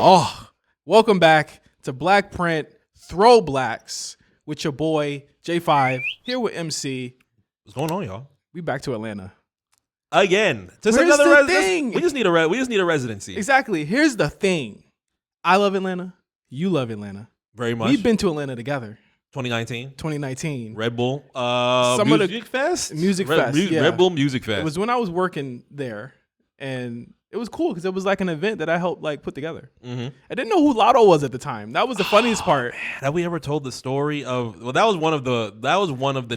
Oh, welcome back to Black Print ThrowBLKs with your boy J5 here with MC. What's going on, y'all? We back to Atlanta again. Just Here's another the thing. We just need a residency. Exactly. Here's the thing. I love Atlanta. You love Atlanta. Very much. We've been to Atlanta together. 2019. Red Bull. Music Fest. Red Bull Music Fest. It was when I was working there, and it was cool because it was like an event that I helped like put together. I didn't know who Lotto was at the time. That was the funniest part. Man, have we ever told the story of? Well, that was one of the.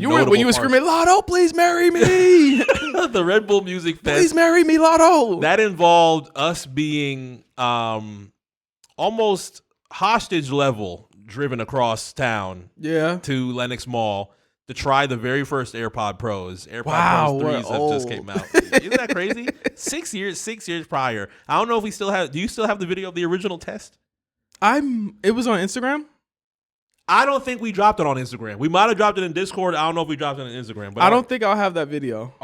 You were when you were screaming, "Lotto, please marry me!" The Red Bull Music Fest. Please marry me, Lotto. That involved us being almost hostage level driven across town. To Lenox Mall to try the very first AirPod Pros. AirPod Pros 3s have just came out. Isn't that crazy? 6 years prior. I don't know if we still have. Do you still have the video of the original test? It was on Instagram. I don't think we dropped it on Instagram. We might have dropped it in Discord. I don't know if we dropped it on Instagram. But I don't think I'll have that video.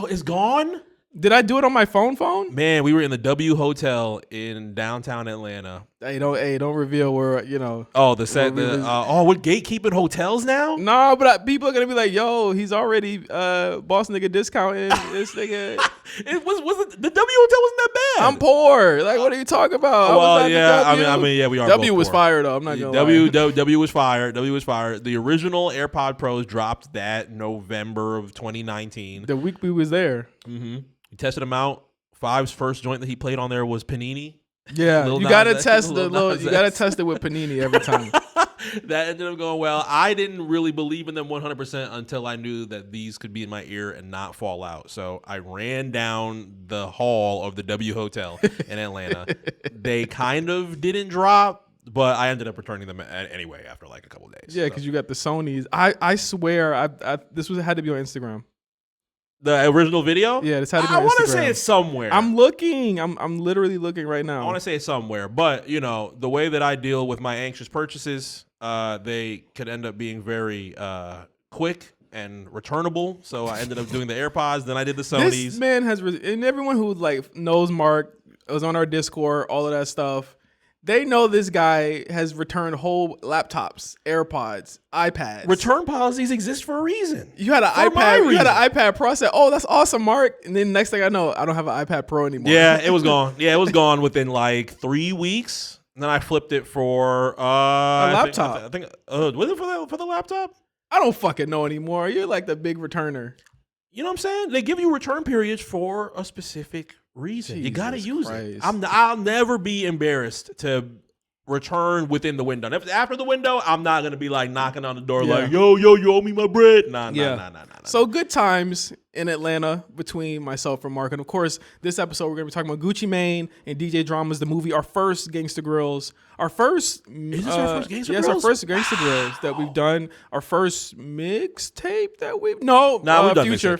It's gone? Did I do it on my phone? Man, we were in the W Hotel in downtown Atlanta. Hey, don't reveal where, you know. Oh, we're gatekeeping hotels now? No, but people are gonna be like, yo, he's already boss nigga discounting this nigga. The W Hotel wasn't that bad. I'm poor. Like, what are you talking about? Well, yeah, I mean, yeah, we are. W was poor. fire though. I'm not gonna lie. W was fire. W was fire. The original AirPod Pros dropped that November of 2019. The week we was there. We tested them out. Five's first joint that he played on there was Panini. Yeah, you gotta test you gotta test it with Panini every time. That ended up going well. I didn't really believe in them 100% until I knew that these could be in my ear and not fall out. So I ran down the hall of the W Hotel in Atlanta. They kind of didn't drop, but I ended up returning them anyway after like a couple of days. Yeah, because you got the Sonys. I swear, this had to be on Instagram. The original video? Yeah, this had to be on Instagram. I want to say it's somewhere. I'm looking. I'm literally looking right now. I want to say it's somewhere. But, you know, the way that I deal with my anxious purchases, they could end up being very quick and returnable. So I ended up doing the AirPods. Then I did the Sonys. This man has, and everyone who like knows Mark, was on our Discord, all of that stuff. They know this guy has returned whole laptops, AirPods, iPads. Return policies exist for a reason. You had an iPad. You had an iPad Pro. I said, "Oh, that's awesome, Mark." And then next thing I know, I don't have an iPad Pro anymore. Yeah, it was gone. Yeah, it was gone within like 3 weeks. And then I flipped it for a laptop. I think was it for the laptop? I don't fucking know anymore. You're like the big returner. You know what I'm saying? They give you return periods for a specific reason. You got to use it. I'll never be embarrassed to return within the window. After the window, I'm not going to be like knocking on the door like, yo, you owe me my bread. Nah. So good times in Atlanta between myself and Mark. And of course, this episode, we're going to be talking about Guccimania and DJ Drama's The Movie, our first Gangsta Grillz. Our first... Is this our first Gangsta Grillz? Yes, our first Gangsta Grillz that we've done. Our first mixtape that we've... No, we've done Future.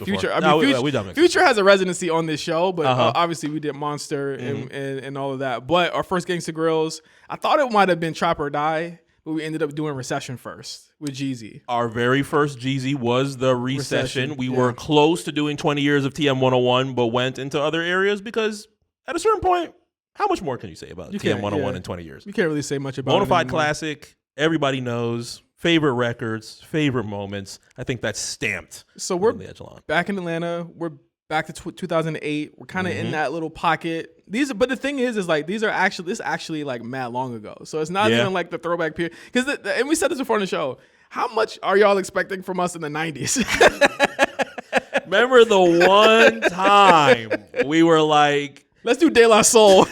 We done Future has a residency on this show, but obviously we did Monster and all of that. But our first Gangsta Grillz, I thought it might have been Trap or Die, but we ended up doing Recession first with Jeezy. Our very first Jeezy was the Recession. We were close to doing 20 years of TM 101, but went into other areas because at a certain point, how much more can you say about TM 101 in 20 years? You can't really say much about it. Bonafide classic. Everybody knows. Favorite records, favorite moments. I think that's stamped. So we're back in Atlanta. We're back to 2008. We're kind of in that little pocket. But the thing is like this actually like mad long ago. So it's not even like the throwback period. And we said this before in the show. How much are y'all expecting from us in the 90s? Remember the one time we were like, let's do De La Soul.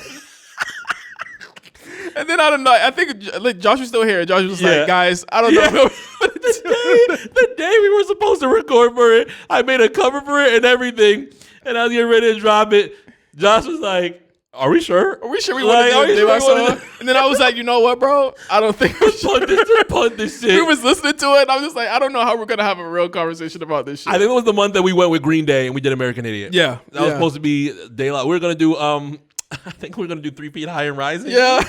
And then I don't know. I think Josh was still here. Josh was like, guys, I don't know. The day we were supposed to record for it, I made a cover for it and everything. And I was getting ready to drop it. Josh was like, are we sure? Are we sure we want to do De La Soul? And then I was like, you know what, bro? I don't think we should. Punt this shit. We was listening to it. And I was just like, I don't know how we're going to have a real conversation about this shit. I think it was the month that we went with Green Day and we did American Idiot. Yeah. That was supposed to be daylight. We were going to do, I think we were going to do 3 Feet High and Rising. Yeah.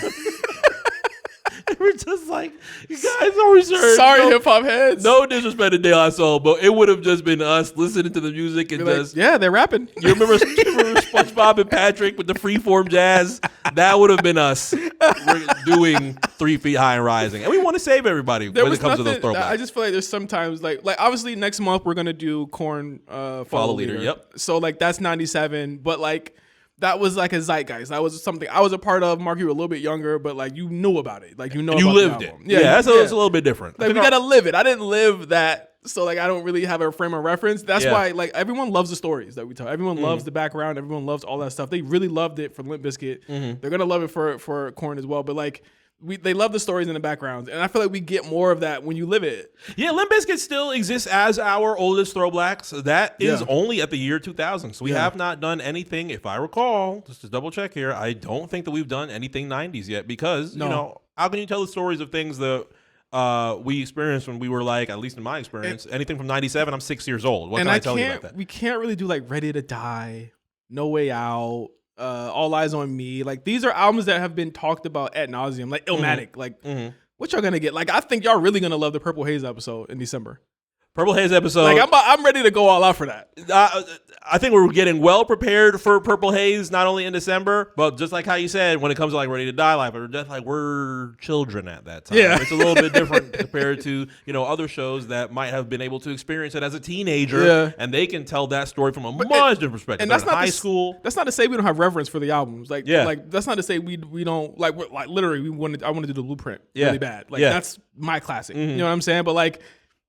And we're just like, you guys are reserved. Sorry, hip hop heads. No disrespect to De La Soul, but it would have just been us listening to the music and You're just. like, yeah, they're rapping. You remember SpongeBob and Patrick with the freeform jazz? That would have been us. We're doing 3 Feet High and Rising. And we want to save everybody when it comes to those throwbacks. I just feel like there's sometimes like obviously next month we're gonna do Corn Follow Leader. Yep. So like that's 97, but like that was like a zeitgeist. That was something I was a part of. Mark, you were a little bit younger, but like you knew about it. Like you know, you about lived the it. album. Yeah, it's a little bit different. Like we gotta live it. I didn't live that. So like I don't really have a frame of reference. That's why like everyone loves the stories that we tell. Everyone loves the background. Everyone loves all that stuff. They really loved it for Limp Bizkit. They're gonna love it for Korn as well. But like they love the stories in the background, and I feel like we get more of that when you live it. Yeah, Limp Bizkit still exists as our oldest throwbacks. That is only at the year 2000. So we have not done anything, if I recall, just to double check here, I don't think that we've done anything 90s yet because, you know, how can you tell the stories of things that we experienced when we were like, at least in my experience, anything from 97, I'm 6 years old. What can I tell you about that? We can't really do like Ready to Die, No Way Out, All Eyes on Me. Like these are albums that have been talked about ad nauseum. Like Illmatic. Like what y'all gonna get? Like I think y'all really gonna love the Purple Haze episode in December. Purple Haze episode. Like I'm ready to go all out for that. I think we're getting well prepared for Purple Haze, not only in December, but just like how you said, when it comes to like Ready to Die Live or Death, like we're children at that time. Yeah. It's a little bit different compared to, you know, other shows that might have been able to experience it as a teenager, and they can tell that story from a much different perspective. And that's not high school. That's not to say we don't have reverence for the albums. Like that's not to say we don't like literally I want to do the Blueprint really bad. Like that's my classic. You know what I'm saying? But like,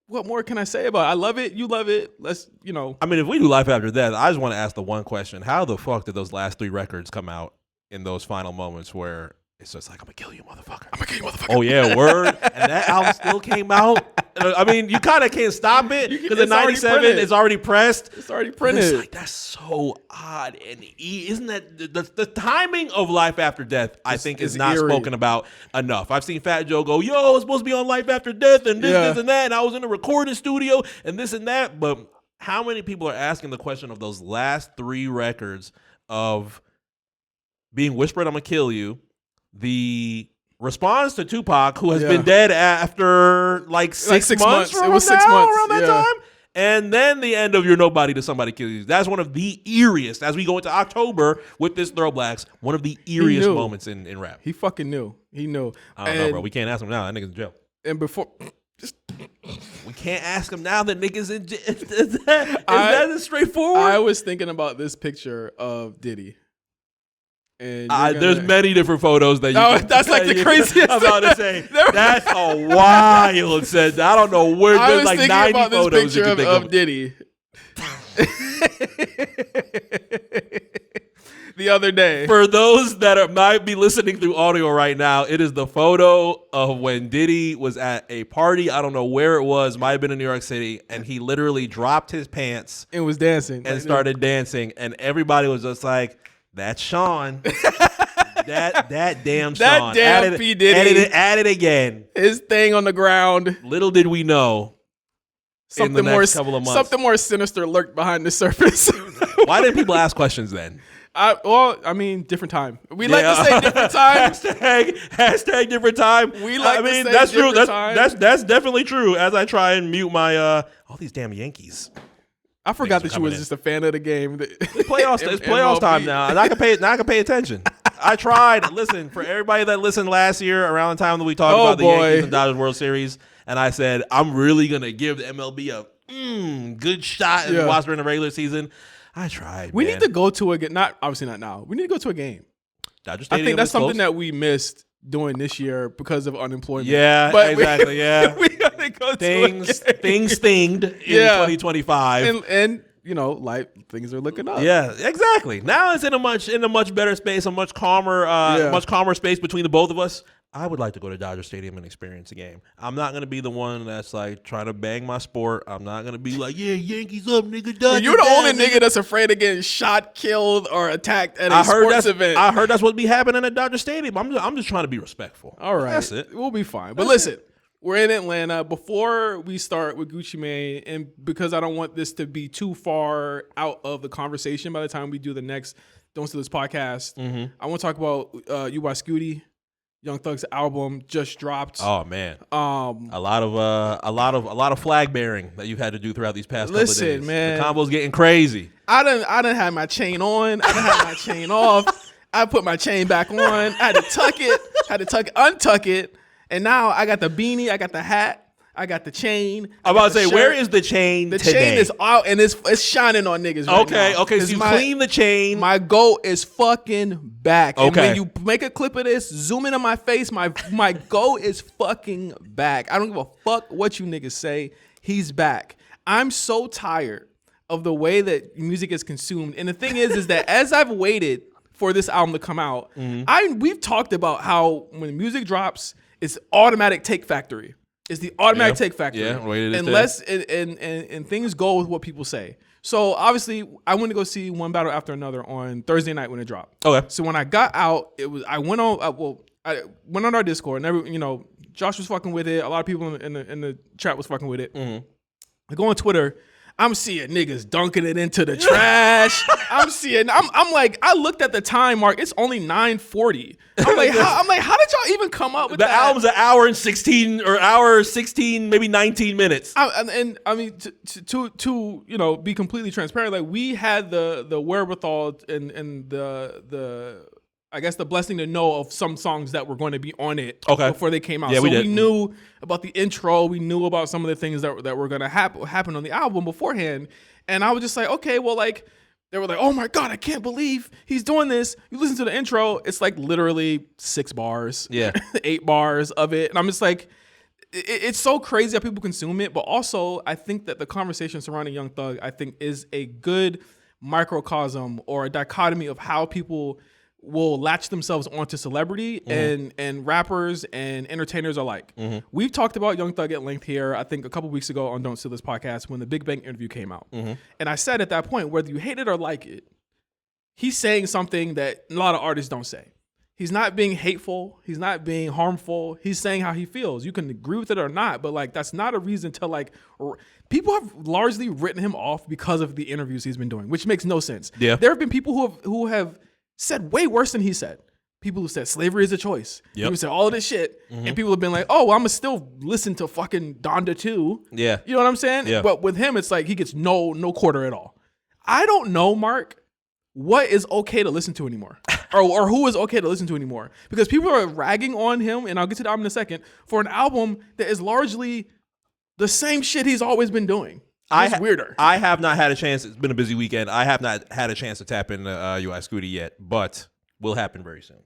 what more can I say about it? I love it. You love it. Let's, you know. I mean, if we do Life After Death, I just want to ask the one question. How the fuck did those last 3 records come out in those final moments where it's just like, I'm going to kill you, motherfucker. I'm going to kill you, motherfucker. Oh, yeah, word. And that album still came out. I mean, you kind of can't stop it because in 97, it's already pressed. It's already printed. It's like, that's so odd. And isn't that the timing of Life After Death, I think, is not spoken about enough. I've seen Fat Joe go, yo, it's supposed to be on Life After Death and this and that. And I was in a recording studio and this and that. But how many people are asking the question of those last 3 records of being whispered, I'm going to kill you, the response to Tupac, who has been dead after like 6 months. It was 6 months around that time. And then the end of You're Nobody to Somebody Kill You. That's one of the eeriest, as we go into October with this Throwblacks, one of the eeriest moments in rap. He fucking knew. He knew. I don't know, bro. We can't ask him now. That nigga's in jail. And before... We can't ask him now that niggas in jail. Is that as straightforward? I was thinking about this picture of Diddy. And there's many different photos that you can, that's like the craziest. I'm about to say that's a wild set. I don't know where there's like 90 about this photos you picture can think of Diddy the other day. For those that might be listening through audio right now, it is the photo of when Diddy was at a party. I don't know where it was. Might have been in New York City, and he literally dropped his pants and was dancing and started dancing, and everybody was just like, that's Sean. that damn Sean. That damn P. Diddy. At it again. His thing on the ground. Little did we know. Something more sinister lurked behind the surface. Why didn't people ask questions then? I mean, different time. We like to say different time. Hashtag different time. We like to say that's true. Time. That's definitely true. As I try and mute my all these damn Yankees. I forgot that you was just a fan of the game. It's playoffs time now, and I can pay attention. I tried. Listen, for everybody that listened last year around the time that we talked about the Yankees and Dodgers World Series, and I said I'm really gonna give the MLB a good shot and watch during the regular season. I tried. We need to go to a game. Obviously not now. We need to go to a game. Dodger Stadium. I think that's something that we missed doing this year because of unemployment. Yeah, but exactly. We gotta go things thinged in 2025, and you know, like things are looking up. Yeah, exactly. Now it's in a much better space, a much calmer space between the both of us. I would like to go to Dodger Stadium and experience a game. I'm not going to be the one that's like trying to bang my sport. I'm not going to be like, yeah, Yankees up, nigga. Dodgers You're the only nigga that's afraid of getting shot, killed, or attacked at a sports event. I heard that's what be happening at Dodger Stadium. I'm just trying to be respectful. All right. That's it. We'll be fine. But listen, we're in Atlanta. Before we start with Guccimania, and because I don't want this to be too far out of the conversation by the time we do the next Don't Steal This podcast, I want to talk about UY SCUTI. Young Thug's album just dropped. Oh man, a lot of flag bearing that you've had to do throughout these past couple of days. Listen, man, the combo's getting crazy. I done had my chain on. I done had my chain off. I put my chain back on. I had to untuck it, and now I got the beanie. I got the hat. I got the chain. I'm about to say, where is the chain The today? chain is out, and it's shining on niggas right now. Okay, so you clean the chain. My goat is fucking back. Okay. And when you make a clip of this, zoom in on my face, my goat is fucking back. I don't give a fuck what you niggas say. He's back. I'm so tired of the way that music is consumed. And the thing is that as I've waited for this album to come out, we've talked about how when music drops, it's automatic take factory. It's the automatic take factory. Yeah, unless and things go with what people say. So obviously, I went to go see One Battle After Another on Thursday night when it dropped. Okay. So when I got out, I went on our Discord, and Josh was fucking with it. A lot of people in the chat was fucking with it. I go on Twitter. I'm seeing niggas dunking it into the trash. I'm like, I looked at the time mark. It's only 9:40. I'm like, how did y'all even come up with that? The album's an hour and 16 or hour 16, maybe 19 minutes. And I mean, to be completely transparent, like we had the wherewithal and the I guess the blessing to know of some songs that were going to be on it before they came out. Yeah, so we knew about the intro. We knew about some of the things that were going to happen on the album beforehand. And I was just like, okay, well, like, they were like, oh my God, I can't believe he's doing this. You listen to the intro, it's like literally 6 bars, 8 bars of it. And I'm just like, it's so crazy how people consume it. But also, I think that the conversation surrounding Young Thug, I think, is a good microcosm or a dichotomy of how people will latch themselves onto celebrity and rappers and entertainers alike. We've talked about Young Thug at length here, I think a couple weeks ago on Don't Steal This podcast when the Big Bang interview came out. And I said at that point, whether you hate it or like it, he's saying something that a lot of artists don't say. He's not being hateful. He's not being harmful. He's saying how he feels. You can agree with it or not, but like that's not a reason to like. People have largely written him off because of the interviews he's been doing, which makes no sense. Yeah. There have been people who have said way worse than he said. People who said slavery is a choice. People who said all of this shit. And people have been like, oh, well, I'm going to still listen to fucking Donda 2. Yeah. You know what I'm saying? Yeah. But with him, it's like he gets no quarter at all. I don't know, Mark, what is okay to listen to anymore. or who is okay to listen to anymore. Because people are ragging on him, and I'll get to the album in a second, for an album that is largely the same shit he's always been doing. It's weirder. I have not had a chance. It's been a busy weekend. I have not had a chance to tap into UI SCUTI yet, but will happen very soon.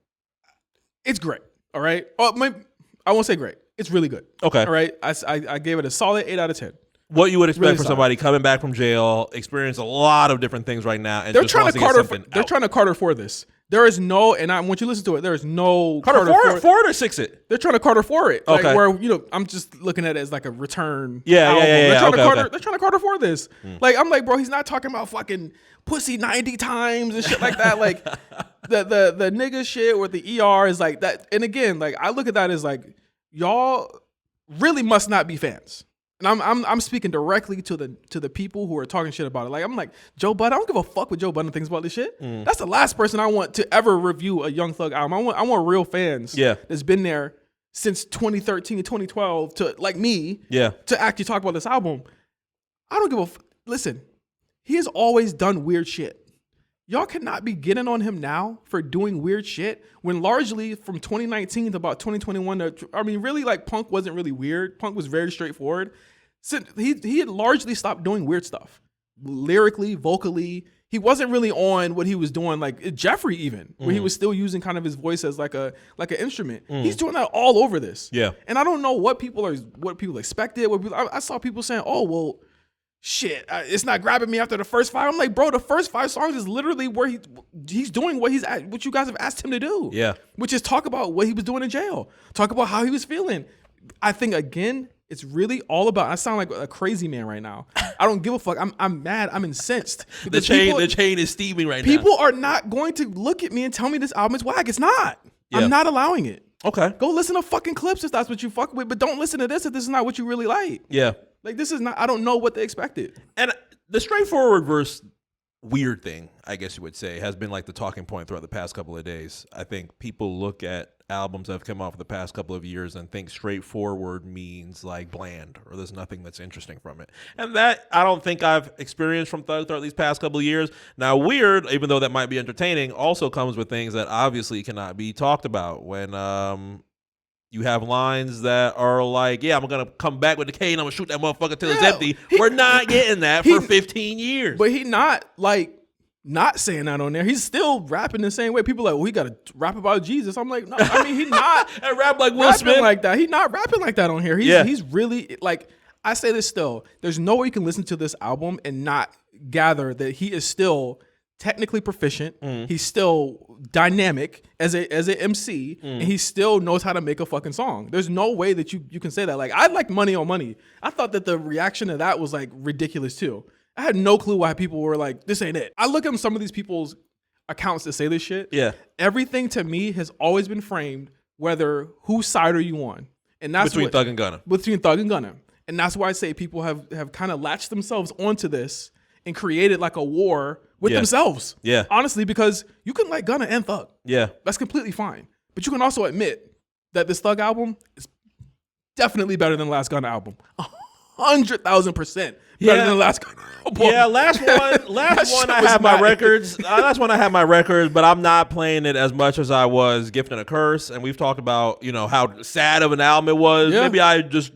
It's great. All right. I won't say great. It's really good. Okay. All right. I gave it a solid 8 out of 10. What you would expect Really from solid. somebody coming back from jail, experience a lot of different things right now, and They're just trying wants to get Carter. something They're out. trying to Carter for this. There is no, and I want you to listen to it. There is no Carter for it or 6 it. They're trying to Carter for it. Like, Okay. where I'm just looking at it as like a return. Yeah, album. yeah. They're trying to Okay, Carter. okay. They're trying to Carter for this. Like I'm like, bro, he's not talking about fucking pussy 90 times and shit like that. Like the nigga shit with the ER is like that. And again, like I look at that as like y'all really must not be fans. And I'm speaking directly to the people who are talking shit about it. Like I'm like Joe Budden. I don't give a fuck what Joe Budden thinks about this shit. That's the last person I want to ever review a Young Thug album. I want real fans. That's been there since 2013 and 2012 to like me. To actually talk about this album. I don't give a listen. He has always done weird shit. Y'all cannot be getting on him now for doing weird shit when largely from 2019 to about 2021, really like Punk wasn't really weird. Punk was very straightforward. So he had largely stopped doing weird stuff. Lyrically, vocally, he wasn't really on what he was doing like Jeffrey even, where he was still using kind of his voice as like an instrument. He's doing that all over this. And I don't know what people expected. I saw people saying, oh, well, shit, it's not grabbing me after the first 5. I'm like, bro, the first 5 songs is literally where he's doing what you guys have asked him to do. Which is talk about what he was doing in jail. Talk about how he was feeling. I think, again, it's really all about, I sound like a crazy man right now. I don't give a fuck. I'm mad. I'm incensed. The chain is steaming right now. People are not going to look at me and tell me this album is whack. It's not. I'm not allowing it. Okay. Go listen to fucking clips if that's what you fuck with, but don't listen to this if this is not what you really like. Like, this is not, I don't know what they expected. And the straightforward versus weird thing, I guess you would say, has been like the talking point throughout the past couple of days. I think people look at albums that have come out for the past couple of years and think straightforward means like bland or there's nothing that's interesting from it. And that I don't think I've experienced from Thug throughout these past couple of years. Now, weird, even though that might be entertaining, also comes with things that obviously cannot be talked about. When you have lines that are like, yeah, I'm going to come back with the K and I'm going to shoot that motherfucker till it's empty. We're not getting that for 15 years. But he not saying that on there. He's still rapping the same way. People are like, well, he got to rap about Jesus. I'm like, no, I mean, he's not and rap like Will Smith like that. He's not rapping like that on here. He's really like, I say this still, there's no way you can listen to this album and not gather that he is still technically proficient. He's still dynamic as a MC, and he still knows how to make a fucking song. There's no way that you can say that. Like, I like Money on Money. I thought that the reaction to that was like ridiculous too. I had no clue why people were like, this ain't it. I look at some of these people's accounts that say this shit. Yeah. Everything to me has always been framed whether whose side are you on. And that's between Thug and Gunna. Between Thug and Gunna. And that's why I say people have kind of latched themselves onto this and created like a war with themselves. Yeah. Honestly, because you can like Gunna and Thug. Yeah. That's completely fine. But you can also admit that this Thug album is definitely better than the last Gunna album. 100,000% better than the last Gunna album. Yeah, last one I have my records. Last one I have my records, but I'm not playing it as much as I was Gift and a Curse. And we've talked about, how sad of an album it was. Yeah. Maybe I just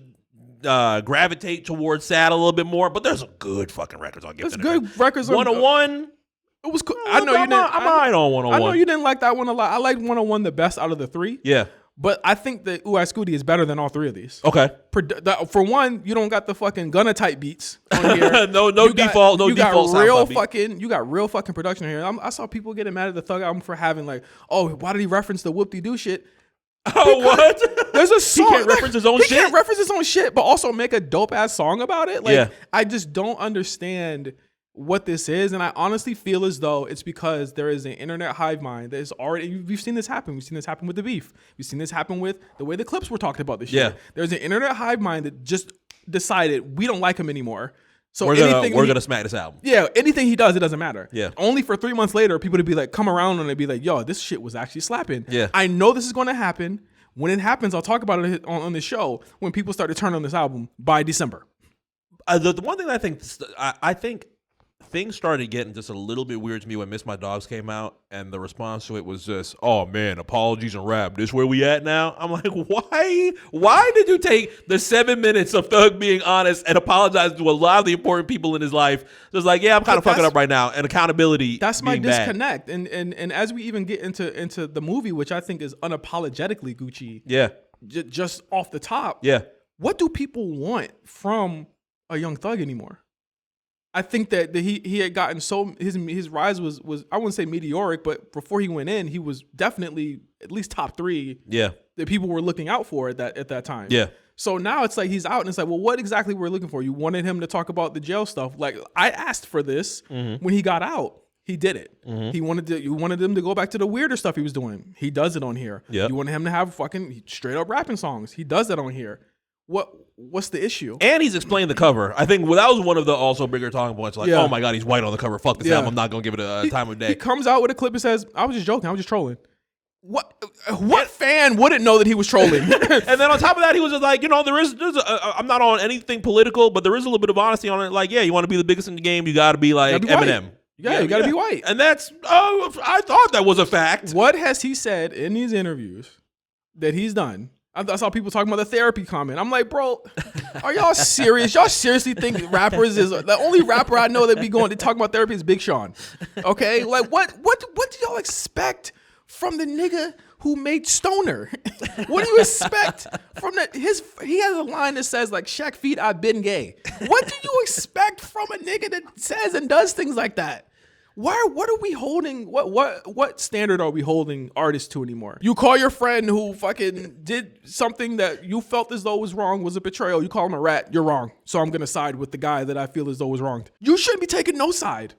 gravitate towards sad a little bit more, but there's some good fucking records on Gift and a Curse. Good records. 101. It was cool. I know you didn't. I'm all right on 101. I know you didn't like that one a lot. I liked 101 the best out of the three. Yeah. But I think that UY SCUTI is better than all three of these. Okay. For one, you don't got the fucking Gunna type beats on here. no default. You got real fucking production here. I saw people getting mad at the Thug album for having like, oh, why did he reference the whoop-de-doo shit? Oh, what? There's a song. He can't reference his own shit? He can't reference his own shit, but also make a dope-ass song about it? Like, I just don't understand what this is, and I honestly feel as though it's because there is an internet hive mind that is already. We've seen this happen. We've seen this happen with the beef. We've seen this happen with the way the clips were talked about this shit. Yeah. There's an internet hive mind that just decided we don't like him anymore. So we're gonna smack this album. Yeah, anything he does, it doesn't matter. Yeah. Only for 3 months later, people to be like, come around and they'd be like, yo, this shit was actually slapping. Yeah. I know this is going to happen. When it happens, I'll talk about it on the show when people start to turn on this album by December. The one thing I think things started getting just a little bit weird to me when Miss My Dogs came out, and the response to it was just, oh man, apologies and rap. This where we at now? I'm like, why? Why did you take the 7 minutes of Thug being honest and apologizing to a lot of the important people in his life? Just like, yeah, I'm kind of fucking up right now, and accountability. That's my disconnect. And as we even get into the movie, which I think is unapologetically Gucci. Yeah. Just off the top. Yeah. What do people want from a Young Thug anymore? I think that he had gotten his rise was I wouldn't say meteoric, but before he went in, he was definitely at least top 3. Yeah, that people were looking out for at that time. Yeah. So now it's like he's out, and it's like, well, what exactly were we looking for? You wanted him to talk about the jail stuff. Like, I asked for this when he got out. He did it. You wanted him to go back to the weirder stuff he was doing. He does it on here. Yep. You wanted him to have fucking straight up rapping songs. He does that on here. What's the issue? And he's explained the cover. I think that was one of the also bigger talking points. Like, oh my God, he's white on the cover. Fuck this album. I'm not gonna give it a time of day. He comes out with a clip and says, "I was just joking. I was just trolling." What fan wouldn't know that he was trolling? And then on top of that, he was just like, I'm not on anything political, but there is a little bit of honesty on it. Like, yeah, you want to be the biggest in the game, you got to be like Eminem. You got to be white. And that's, I thought that was a fact. What has he said in these interviews that he's done? I saw people talking about the therapy comment. I'm like, bro, are y'all serious? Y'all seriously think rappers is the only rapper I know that be going to talk about therapy is Big Sean? Okay, like what do y'all expect from the nigga who made Stoner? What do you expect from that? He has a line that says like, "Shaq feet, I've been gay." What do you expect from a nigga that says and does things like that? What are we holding? What standard are we holding artists to anymore? You call your friend who fucking did something that you felt as though was wrong, was a betrayal. You call him a rat. You're wrong. So I'm gonna side with the guy that I feel as though was wronged. You shouldn't be taking no side.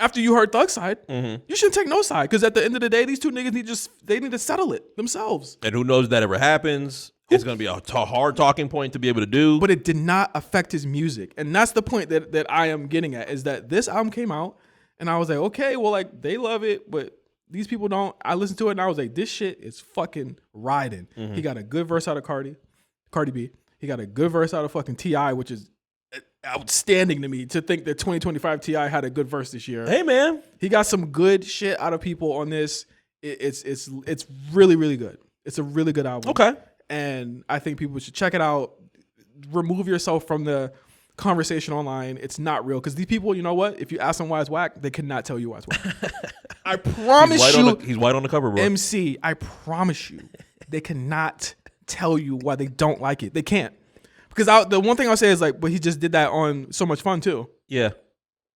After you heard Thug's side, you shouldn't take no side, because at the end of the day, these two niggas need to settle it themselves. And who knows if that ever happens? It's going to be a hard talking point to be able to do. But it did not affect his music, and that's the point that I am getting at, is that this album came out. And I was like, okay, well, like, they love it, but these people don't. I listened to it and I was like, this shit is fucking riding. He got a good verse out of Cardi B. He got a good verse out of fucking T.I., which is outstanding to me to think that 2025 T.I. had a good verse this year. Hey, man. He got some good shit out of people on this. It's really, really good. It's a really good album. Okay. And I think people should check it out. Remove yourself from the conversation online. It's not real. Because these people, you know what? If you ask them why it's whack, they cannot tell you why it's whack. I promise he's white on the cover, bro. MC, I promise you, they cannot tell you why they don't like it. They can't. Because the one thing I'll say is like, but he just did that on So Much Fun too. Yeah.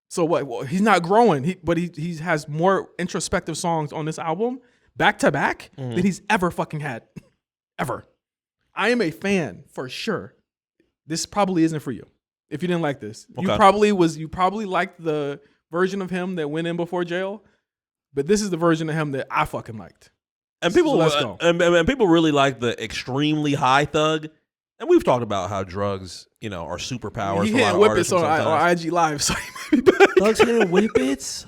So what? Well, he's not growing. But he has more introspective songs on this album back to back than he's ever fucking had. Ever. I am a fan for sure. This probably isn't for you. If you didn't like this, you probably liked the version of him that went in before jail, but this is the version of him that I fucking liked. And people, so let's go. And people really like the extremely high Thug. And we've talked about how drugs, you know, are superpowers. He hitting whippets on IG Live, so he might be back. Thug's hitting whippets.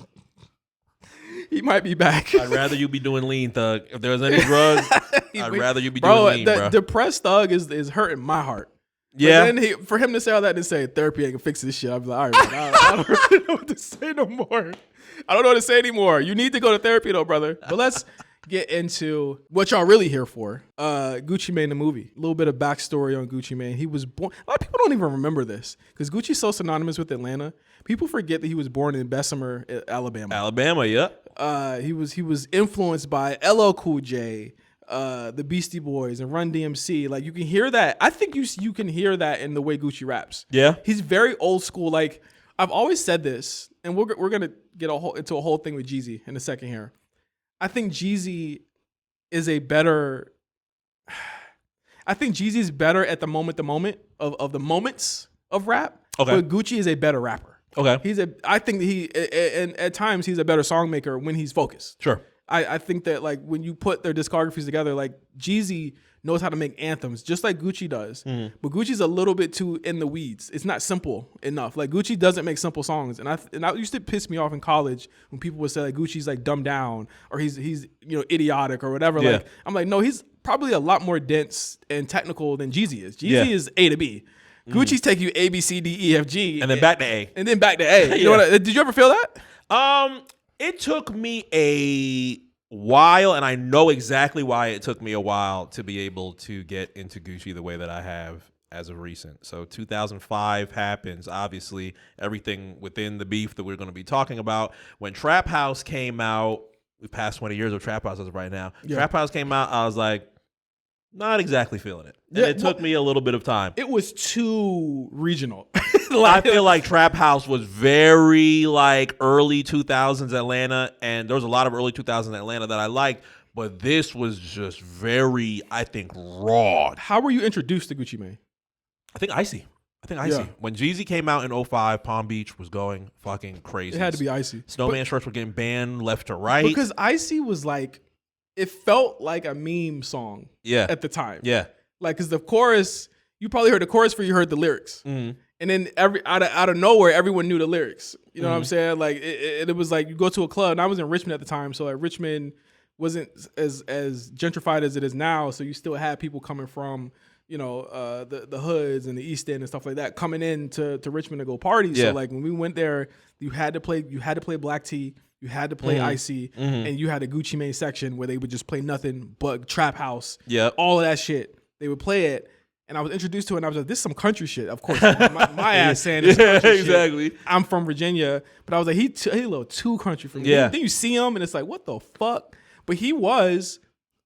He might be back. I'd rather you be doing lean, Thug. If there's any drugs, I'd rather you be doing lean, bro. Depressed Thug is hurting my heart. Yeah. But then for him to say all that and say therapy ain't gonna fix this shit, I'm like, all right, man, I don't really know what to say no more. I don't know what to say anymore. You need to go to therapy though, brother. But let's get into what y'all really here for. Guccimania the movie. A little bit of backstory on Guccimania. He was born. A lot of people don't even remember this because Gucci's so synonymous with Atlanta. People forget that he was born in Bessemer, Alabama. Alabama, yeah. He was influenced by LL Cool J, the Beastie Boys, and Run DMC. Like you can hear that. I think you can hear that in the way Gucci raps. Yeah, he's very old school. Like I've always said this, and we're gonna get into a whole thing with Jeezy in a second here. I think Jeezy is better at the moment of the moments of rap. Okay. But Gucci is a better rapper. Okay. I think and at times he's a better song maker when he's focused. Sure. I think that like when you put their discographies together, like Jeezy knows how to make anthems just like Gucci does. But Gucci's a little bit too in the weeds. It's not simple enough. Like Gucci doesn't make simple songs. And I used to piss me off in college when people would say like Gucci's like dumbed down or he's you know idiotic or whatever. Yeah. Like I'm like, no, he's probably a lot more dense and technical than Jeezy is. Jeezy is A to B. Gucci's take you A, B, C, D, E, F, G. And then back to A. And then back to A. You know did you ever feel that? It took me a while, and I know exactly why it took me a while to be able to get into Gucci the way that I have as of recent. So 2005 happens, obviously, everything within the beef that we're going to be talking about. When Trap House came out, we passed 20 years of Trap House as of right now. Yeah. Trap House came out, I was like, not exactly feeling it. And it took me a little bit of time. It was too regional. I feel like Trap House was very like early 2000s Atlanta, and there was a lot of early 2000s Atlanta that I liked, but this was just very, I think, raw. How were you introduced to Guccimania? I think Icy. Yeah. When Jeezy came out in 05, Palm Beach was going fucking crazy. It had to be Icy. Snowman shirts were getting banned left to right. Because Icy was like, it felt like a meme song at the time. Yeah. Like, because the chorus, you probably heard the chorus before you heard the lyrics. Mm-hmm. And then out of nowhere, everyone knew the lyrics. You know what I'm saying? Like, it was like you go to a club, and I was in Richmond at the time, so like Richmond wasn't as gentrified as it is now, so you still had people coming from, you know, the hoods and the East End and stuff like that coming in to Richmond to go party. Yeah. So like when we went there, you had to play Black Tea, you had to play Icy, and you had a Guccimania section where they would just play nothing but Trap House. Yeah, all of that shit. They would play it, and I was introduced to it, and I was like, this is some country shit. Of course, my ass saying this country exactly. Shit. I'm from Virginia, but I was like, he a little too country for me. Yeah. Then you see him, and it's like, what the fuck? But he was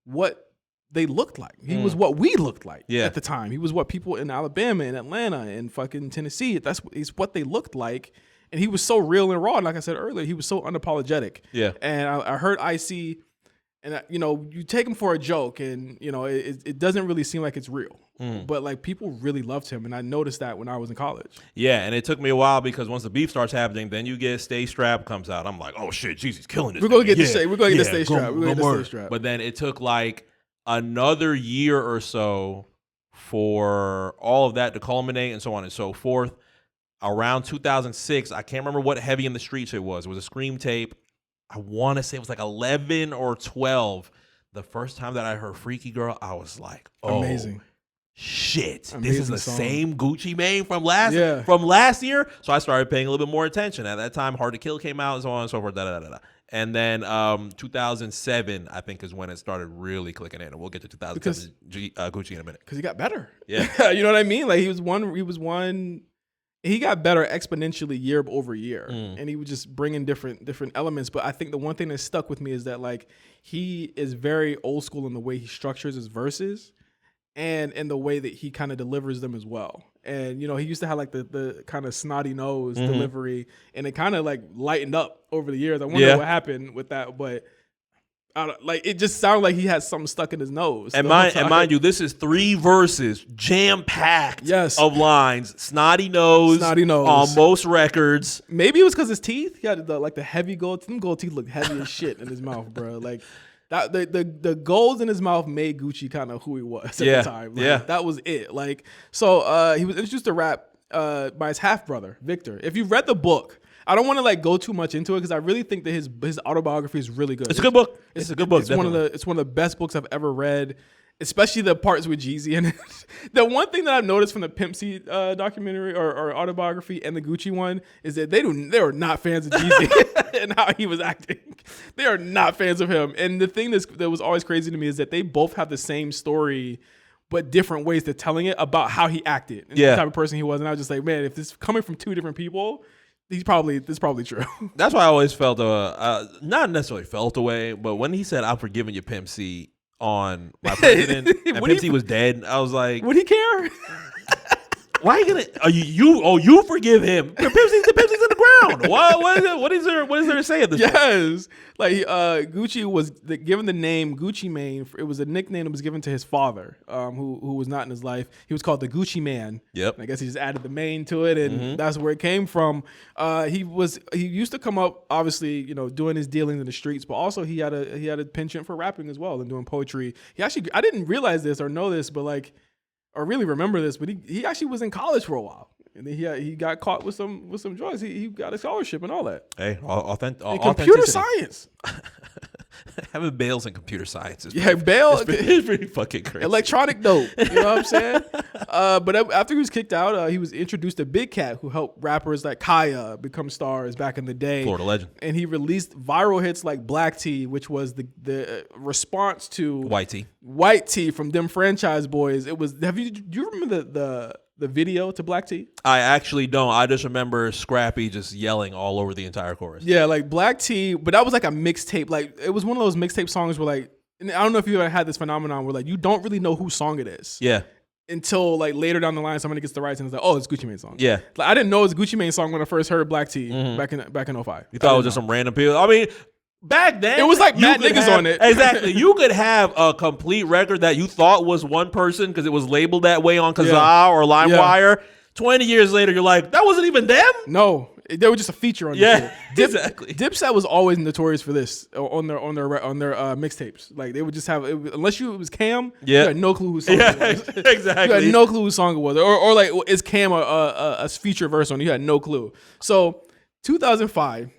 what they looked like. He was what we looked like at the time. He was what people in Alabama and Atlanta and fucking Tennessee, he's what they looked like. And he was so real and raw. And like I said earlier, he was so unapologetic. Yeah. And I heard Icy, and you know, you take him for a joke, and you know, it doesn't really seem like it's real. But like people really loved him, and I noticed that when I was in college. Yeah, and it took me a while because once the beef starts happening, then you get Stay Strapped comes out. I'm like, oh shit, Jeezy's killing this. We're gonna get the Stay Strapped. We're gonna get the Stay Strapped. But then it took like another year or so for all of that to culminate, and so on and so forth. Around 2006, I can't remember what Heavy in the Streets it was. It was a Scream tape. I want to say it was like 11 or 12. The first time that I heard Freaky Girl, I was like, oh, amazing. Shit, Amazing this is the song. same Guccimania from last year. So I started paying a little bit more attention. At that time, Hard to Kill came out and so on and so forth. And then 2007, I think, is when it started really clicking in. And we'll get to 2007 Gucci in a minute. Because he got better. Yeah. You know what I mean? Like he got better exponentially year over year. And he was just bringing different elements. But I think the one thing that stuck with me is that like he is very old school in the way he structures his verses and in the way that he kind of delivers them as well. And, you know, he used to have like the kind of snotty nose delivery, and it kind of like lightened up over the years. I wonder what happened with that, but like it just sounded like he had something stuck in his nose. And mind you, this is 3 verses, jam packed of lines. Snotty nose on most records. Maybe it was because his teeth. He had the heavy gold. Them gold teeth looked heavy as shit in his mouth, bro. Like that, the gold in his mouth made Gucci kind of who he was at the time. Like, that was it. Like so, he was introduced to rap by his half brother Victor. If you've read the book, I don't want to like go too much into it because I really think that his autobiography is really good. It's a good book. It's a good book. It's one of the best books I've ever read, especially the parts with Jeezy in it. The one thing that I've noticed from the Pimp C documentary or autobiography and the Gucci one is that they were not fans of Jeezy and how he was acting. They are not fans of him. And the thing that was always crazy to me is that they both have the same story, but different ways to telling it about how he acted and the type of person he was. And I was just like, man, if this is coming from 2 different people, this is probably true. That's why I always felt not necessarily felt away, but when he said, "I'm forgiving you, Pimp C," on my president, and Pimp C was dead, I was like, would he care? Why are you gonna? You forgive him? The Pimp C's in the ground. What is there to say at this point? Yes, like Gucci was given the name Guccimania. It was a nickname that was given to his father, who was not in his life. He was called the Gucci Man. Yep. And I guess he just added the Mane to it, and that's where it came from. He used to come up, obviously, you know, doing his dealings in the streets, but also he had a penchant for rapping as well and doing poetry. I didn't realize this or know this, but like. Or really remember this, but he actually was in college for a while, and then he got caught with some drugs. He got a scholarship and all that. Hey, computer science. Having Bales in computer science is pretty fucking crazy. Electronic dope. You know what I'm saying? But after he was kicked out, he was introduced to Big Cat, who helped rappers like Kaya become stars back in the day. Florida legend. And he released viral hits like Black Tea, which was the response to White Tea from them Franchise Boys. It was. Do you remember the video to Black Tea? I actually don't. I just remember Scrappy just yelling all over the entire chorus. Yeah, like Black Tea, but that was like a mixtape. Like it was one of those mixtape songs where like, and I don't know if you ever had this phenomenon where like you don't really know whose song it is. Yeah. Until like later down the line, somebody gets the rights and it's like, oh, it's Guccimane's song. Yeah. Like I didn't know it was Guccimane's song when I first heard Black Tea back in 05. You thought it was just some random people. I mean, back then, it was like mad niggas on it. Exactly. You could have a complete record that you thought was one person because it was labeled that way on Kazaa or LimeWire. 20 years later, you're like, that wasn't even them? No. They were just a feature on the shit. Exactly. Dipset was always notorious for this on their mixtapes. Like they would just have unless it was Cam, you had no clue whose song it was. Exactly. You had no clue whose song it was, or like is Cam a feature verse on it? You had no clue. So 2005,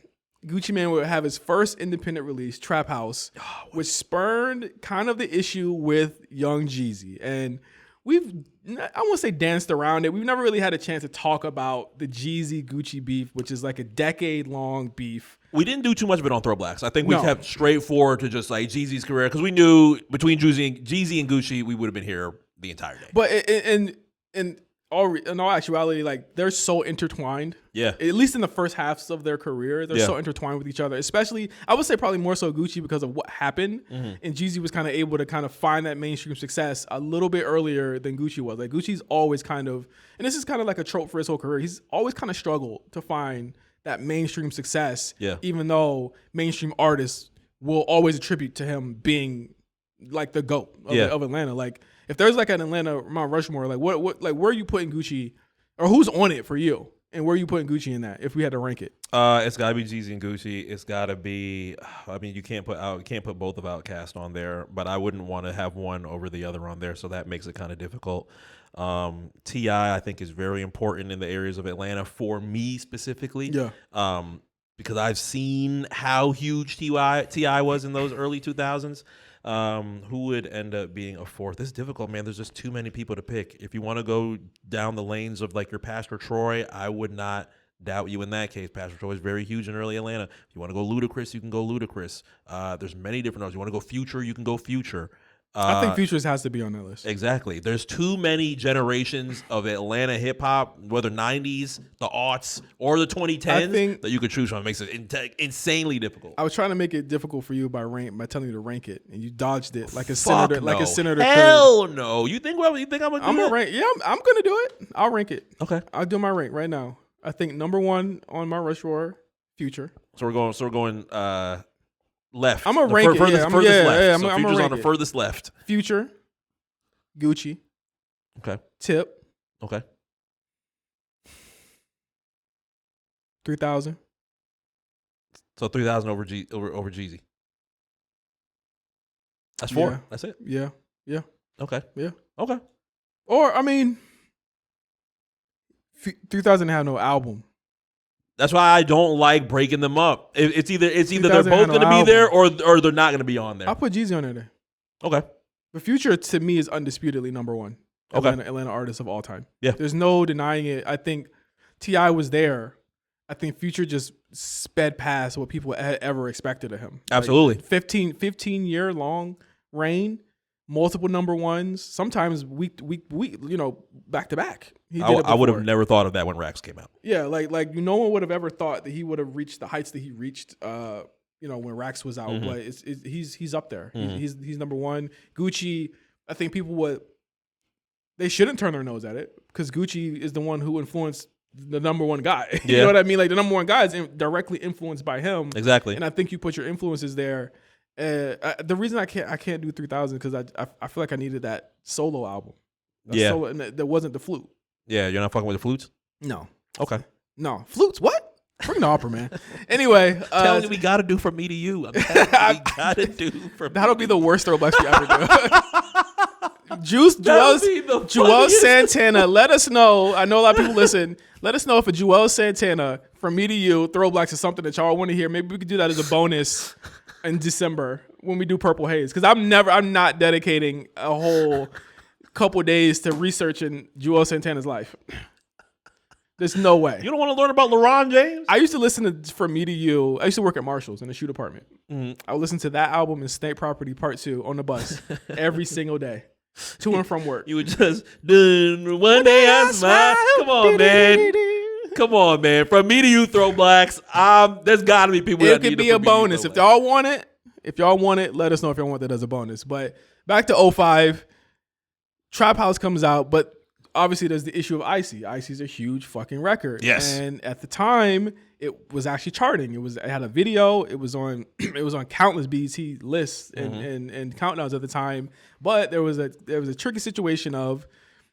Gucci Mane would have his first independent release, Trap House, which spurned kind of the issue with Young Jeezy, and I won't say danced around it. We've never really had a chance to talk about the Jeezy Gucci beef, which is like a decade-long beef. We didn't do too much of it on ThrowBLKs. I think we kept straightforward to just like Jeezy's career because we knew between Jeezy and Gucci, we would have been here the entire day. But in all actuality, like they're so intertwined. Yeah. At least in the first halves of their career, they're so intertwined with each other. Especially, I would say probably more so Gucci because of what happened. And Jeezy was kind of able to kind of find that mainstream success a little bit earlier than Gucci was. Like Gucci's always kind of, and this is kind of like a trope for his whole career. He's always kind of struggled to find that mainstream success. Yeah. Even though mainstream artists will always attribute to him being like the GOAT of Atlanta. Like if there's like an Atlanta Mount Rushmore, like what like where are you putting Gucci, or who's on it for you? And where are you putting Gucci in that if we had to rank it? It's gotta be Jeezy and Gucci. It's gotta be. I mean, you can't put both of Outkast on there, but I wouldn't want to have one over the other on there, so that makes it kind of difficult. T.I. I think is very important in the areas of Atlanta for me specifically. Yeah. because I've seen how huge T.I. was in those early 2000s. Who would end up being a fourth? This is difficult, man. There's just too many people to pick. If you want to go down the lanes of like your Pastor Troy, I would not doubt you in that case. Pastor Troy is very huge in early Atlanta. If you want to go Ludacris, you can go Ludacris. There's many different artists. You want to go Future, you can go Future. I think Futures has to be on that list. Exactly. There's too many generations of Atlanta hip hop, whether 90s, the aughts, or the 2010s, that you could choose from. It makes it insanely difficult. I was trying to make it difficult for you by telling you to rank it, and you dodged it like a senator. No. Like a senator. Hell no. You think I'm gonna rank? Yeah, I'm gonna do it. I'll rank it. Okay. I'll do my rank right now. I think number 1 on my Rushmore, Future. So we're going. Left. I'm gonna rank it. Furthest left. Yeah, so I'm Future's on the furthest left. Future, Gucci. Okay. Tip. Okay. 3000. So 3000 over Jeezy. That's 4. Yeah. That's it. Yeah. Okay. Yeah. Okay. Or 3000 had no album. That's why I don't like breaking them up. It's either they're both going to be there or they're not going to be on there. I'll put Jeezy on there. Okay. But Future to me is undisputedly number 1. Okay. Atlanta artist of all time. Yeah. There's no denying it. I think T.I. was there. I think Future just sped past what people had ever expected of him. Absolutely. Like 15-year long reign, multiple number ones, sometimes week, back to back. I would have never thought of that when Rax came out. Yeah, like no one would have ever thought that he would have reached the heights that he reached. When Rax was out, but he's up there. He's number 1. Gucci, I think they shouldn't turn their nose at it because Gucci is the one who influenced the number 1 guy. Yeah. You know what I mean? Like the number 1 guy is directly influenced by him. Exactly. And I think you put your influences there. The reason I can't do 3000 because I feel like I needed that solo album. And that wasn't the flute. Yeah, you're not fucking with the flutes? No. Okay. No. Flutes, what? Bring the opera, man. Anyway. Tell me we got to do From Me to You. We got to do From That'll be the worst throwback we ever do. Joel Santana, let us know. I know a lot of people listen. Let us know if a Joel Santana, From Me to You, throwbacks is something that y'all want to hear. Maybe we could do that as a bonus in December when we do Purple Haze. Because I'm not dedicating a whole couple days to researching Joel Santana's life. There's no way. You don't want to learn about LeBron James? I used to listen to From Me to You. I used to work at Marshall's in the shoe department. I would listen to that album and Snake Property Part 2 on the bus every single day to and from work. You would just, one day I smile. Come on, man. Come on, man. From Me to You throwbacks. There's got to be people that need it could be a bonus. If y'all want it, let us know if y'all want that as a bonus. But back to 05. Trap House comes out, but obviously there's the issue of Icy. Icy's a huge fucking record. Yes. And at the time, it was actually charting. It had a video. It was on countless BET lists and countdowns at the time. But there was a tricky situation of,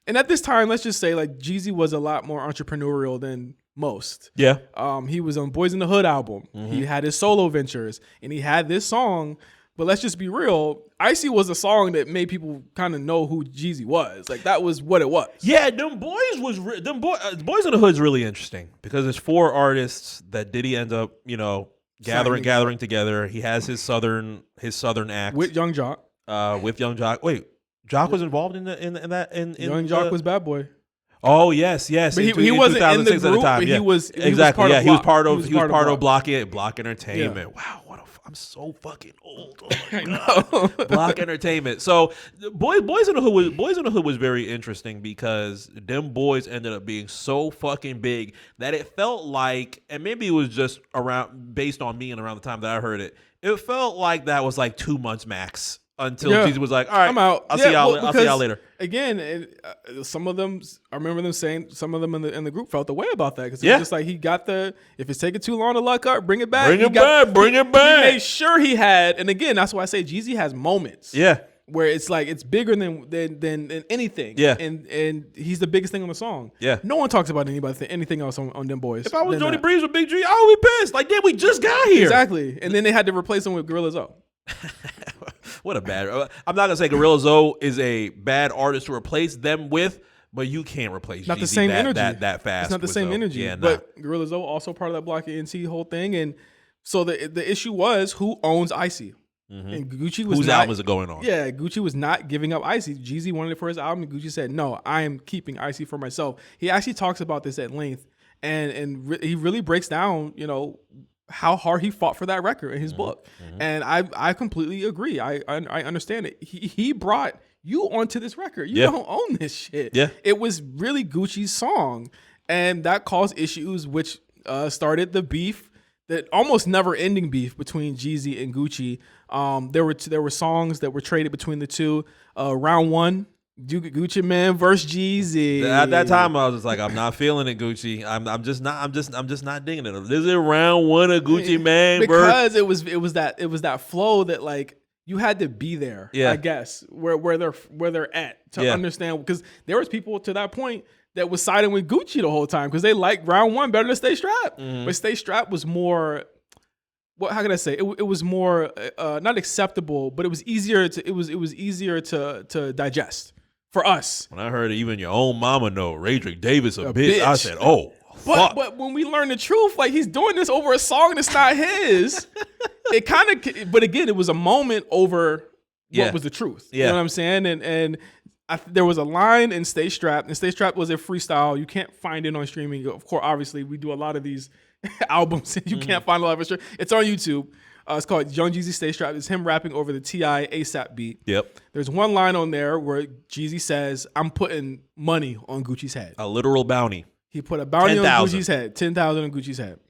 and at this time, let's just say like Jeezy was a lot more entrepreneurial than most. Yeah. He was on Boys in the Hood album. He had his solo ventures, and he had this song. But let's just be real. Icy was a song that made people kind of know who Jeezy was. Like that was what it was. Yeah, Boys in the Hood's really interesting because there's 4 artists that Diddy ends up, gathering together. He has his southern act with Young Jock. Wait, Jock was involved in that. Young Jock was Bad Boy. Oh yes. But he wasn't in the group. But he was exactly. He was part of Block Entertainment. Yeah. Wow, I'm so fucking old. Oh my God. Block Entertainment. So Boys in the Hood was very interesting because them boys ended up being so fucking big that it felt like, and maybe it was just based on me and around the time that I heard it, it felt like that was like 2 months max. Until Jeezy was like, all right, I'm out. I'll see y'all later. Again, some of them, I remember them saying, some of them in the group felt the way about that. Because it was just like, he got if it's taking too long to luck up, bring it back. Bring it back. He made sure he had, and again, that's why I say Jeezy has moments. Yeah. Where it's like, it's bigger than anything. Yeah. And he's the biggest thing on the song. Yeah. No one talks about anything else on them boys. If I was Jody Breeze with Big G, I would be pissed. Like, damn, we just got here. Exactly. And then they had to replace him with Gorilla Zoe. What a bad. I'm not gonna say Gorilla Zoe is a bad artist to replace them with, But you can't replace not Jeezy the same energy. that fast. It's not the same energy. Yeah, but Gorilla Zoe also part of that Block NC whole thing, and so the issue was who owns Icy. And Gucci was whose album is it going on? Yeah, Gucci was not giving up Icy. Jeezy wanted it for his album, and Gucci said, "No, I am keeping Icy for myself." He actually talks about this at length, and he really breaks down, how hard he fought for that record in his book. And I completely agree. I understand it. He brought you onto this record. You don't own this shit. Yeah, it was really Gucci's song, and that caused issues, which started the beef. That almost never-ending beef between Jeezy and Gucci. There were songs that were traded between the two. Round one, Guccimania versus Jeezy. At that time, I was just like, I'm not feeling it, Gucci. I'm just not digging it. This is round one of Guccimania because it was that flow that like you had to be there. Yeah. I guess where they're at to understand, because there was people to that point that was siding with Gucci the whole time because they liked round one better than Stay Strapped. But Stay Strapped was more, how can I say? It was more not acceptable, but it was easier to digest for us. When I heard even your own mama know Radrick Davis a bitch, I said, oh, fuck. But when we learn the truth, like he's doing this over a song that's not his, it kind of. But again, it was a moment over what was the truth. You know what I'm saying? And there was a line in Stay Strapped, and Stay Strapped was a freestyle. You can't find it on streaming. Of course, obviously, we do a lot of these albums, and you can't find a lot of it. It's on YouTube. It's called Young Jeezy Stay Strapped. It's him rapping over the T.I. ASAP beat. Yep. There's one line on there where Jeezy says, "I'm putting money on Gucci's head." A literal bounty. He put a bounty 10, on Gucci's head. 10,000 on Gucci's head.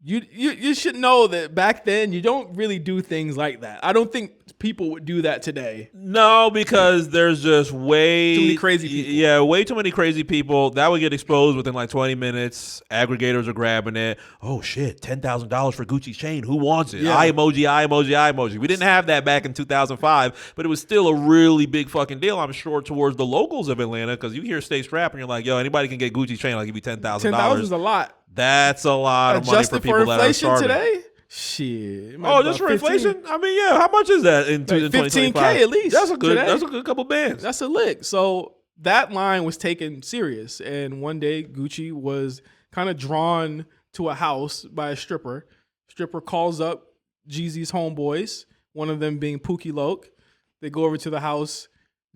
You should know that back then you don't really do things like that. I don't think people would do that today. No, because there's just way too many crazy people. Yeah, way too many crazy people. That would get exposed within like 20 minutes. Aggregators are grabbing it. Oh shit, $10,000 for Gucci's chain. Who wants it? Yeah. Eye emoji, eye emoji, eye emoji. We didn't have that back in 2005, but it was still a really big fucking deal, I'm sure, towards the locals of Atlanta, because you hear Stay Strapped and you're like, yo, anybody can get Gucci's chain. I'll give you $10,000. $10,000 is a lot. That's a lot of money for people that are starving. Today? Shit. Oh, just for 15. Inflation? I mean, yeah. How much is that in 2025? $15K at least. That's a good couple bands. That's a lick. So that line was taken serious. And one day, Gucci was kind of drawn to a house by a stripper. Stripper calls up Jeezy's homeboys, one of them being Pookie Loke. They go over to the house.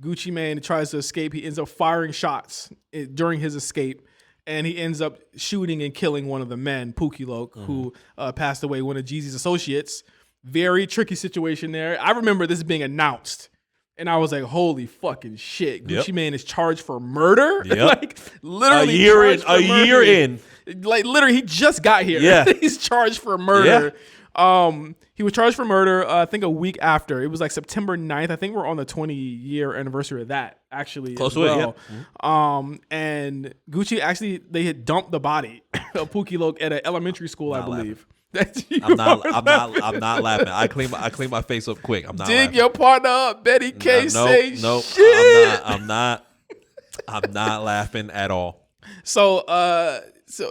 Gucci Mane tries to escape. He ends up firing shots during his escape. And he ends up shooting and killing one of the men, Pookie Loke, who passed away, one of Jeezy's associates. Very tricky situation there. I remember this being announced, and I was like, holy fucking shit. Gucci Mane is charged for murder? Like, literally a year in. Like, literally, he just got here. Yeah. He's charged for murder. Yeah. He was charged for murder, I think a week after. It was like September 9th. I think we're on the 20-year anniversary of that, actually. Close to it, yeah. And Gucci, actually, they had dumped the body of Pookie Loke at an elementary school, I believe. I'm not laughing. I clean my face up quick. I'm not Dig laughing. your partner up, Betty K. Say nope. Shit. I'm not laughing at all. So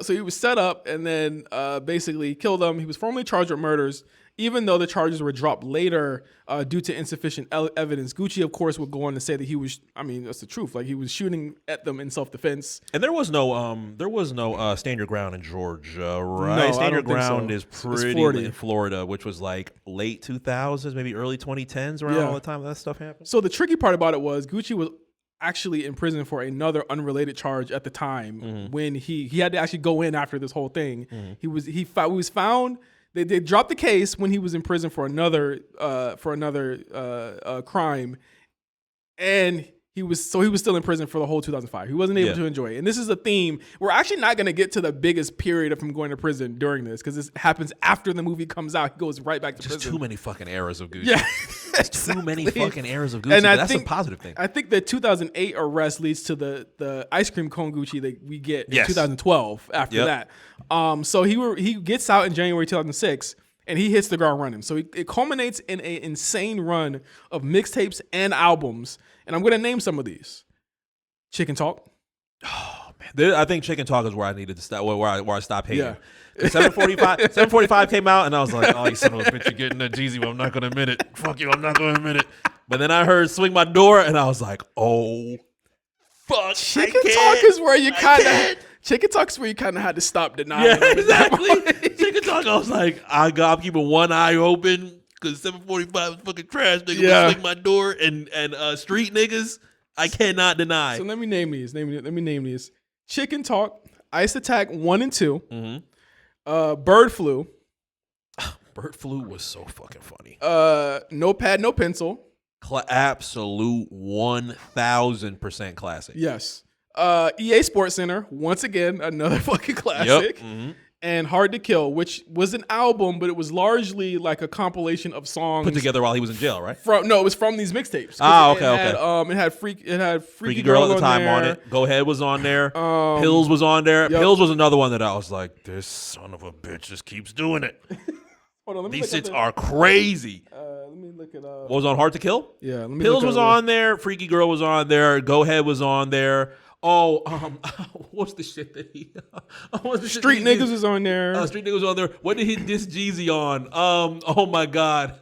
he was set up and then basically killed them. He was formally charged with murders, even though the charges were dropped later due to insufficient evidence. Gucci, of course, would go on to say that he was, I mean, that's the truth. Like, he was shooting at them in self-defense. And there was no Stand Your Ground in Georgia, right? No, Stand Your Ground is pretty in Florida, which was like late 2000s, maybe early 2010s, around all the time that stuff happened. So the tricky part about it was Gucci was actually in prison for another unrelated charge at the time when he had to actually go in after this whole thing. He was found. They dropped the case when he was in prison for another crime, and he was still in prison for the whole 2005. He wasn't able to enjoy it. And this is a theme. We're actually not going to get to the biggest period of him going to prison during this, because this happens after the movie comes out. He goes right back to prison. Just too many fucking eras of Gucci. Yeah. Exactly. Too many fucking eras of Gucci. And that's a positive thing. I think the 2008 arrest leads to the ice cream cone Gucci that we get in 2012 after that. So he gets out in January 2006. And he hits the ground running. So it culminates in an insane run of mixtapes and albums. And I'm going to name some of these. Chicken Talk. Oh, man. I think Chicken Talk is where I needed to stop, where I stopped hating. Yeah. 745 came out, and I was like, oh, you son of a bitch, you're getting that Jeezy, but I'm not going to admit it. Fuck you, I'm not going to admit it. But then I heard Swing My Door, and I was like, oh, fuck. Chicken talk is where you kind of. Chicken talk is where you kind of had to stop denying. Yeah, exactly. Chicken talk. I was like, I'm keeping one eye open because 745 is fucking trash. Nigga, yeah. Slick my door and street niggas. I cannot deny. So let me name these. Let me name these. Chicken talk, Ice Attack 1 and 2, Bird Flu. Bird Flu was so fucking funny. No Pad, No Pencil. Absolute 1000% classic. Yes. EA Sports Center, once again, another fucking classic. Yep. And Hard to Kill, which was an album, but it was largely like a compilation of songs put together while he was in jail, right? No, it was from these mixtapes. Okay. It had Freaky Girl at the on time there. on it. Go Ahead was on there. Pills was on there. Yep. Pills was another one that I was like, this son of a bitch just keeps doing it. Hold on, let me These shits are crazy. Let me look it up. What was on Hard to Kill? Yeah. Let me Pills was on there. Freaky Girl was on there. Go Ahead was on there. Oh, what's the shit that he? Street Niggas is on there. Street Niggas was on there. What did he diss Jeezy on? Oh my God,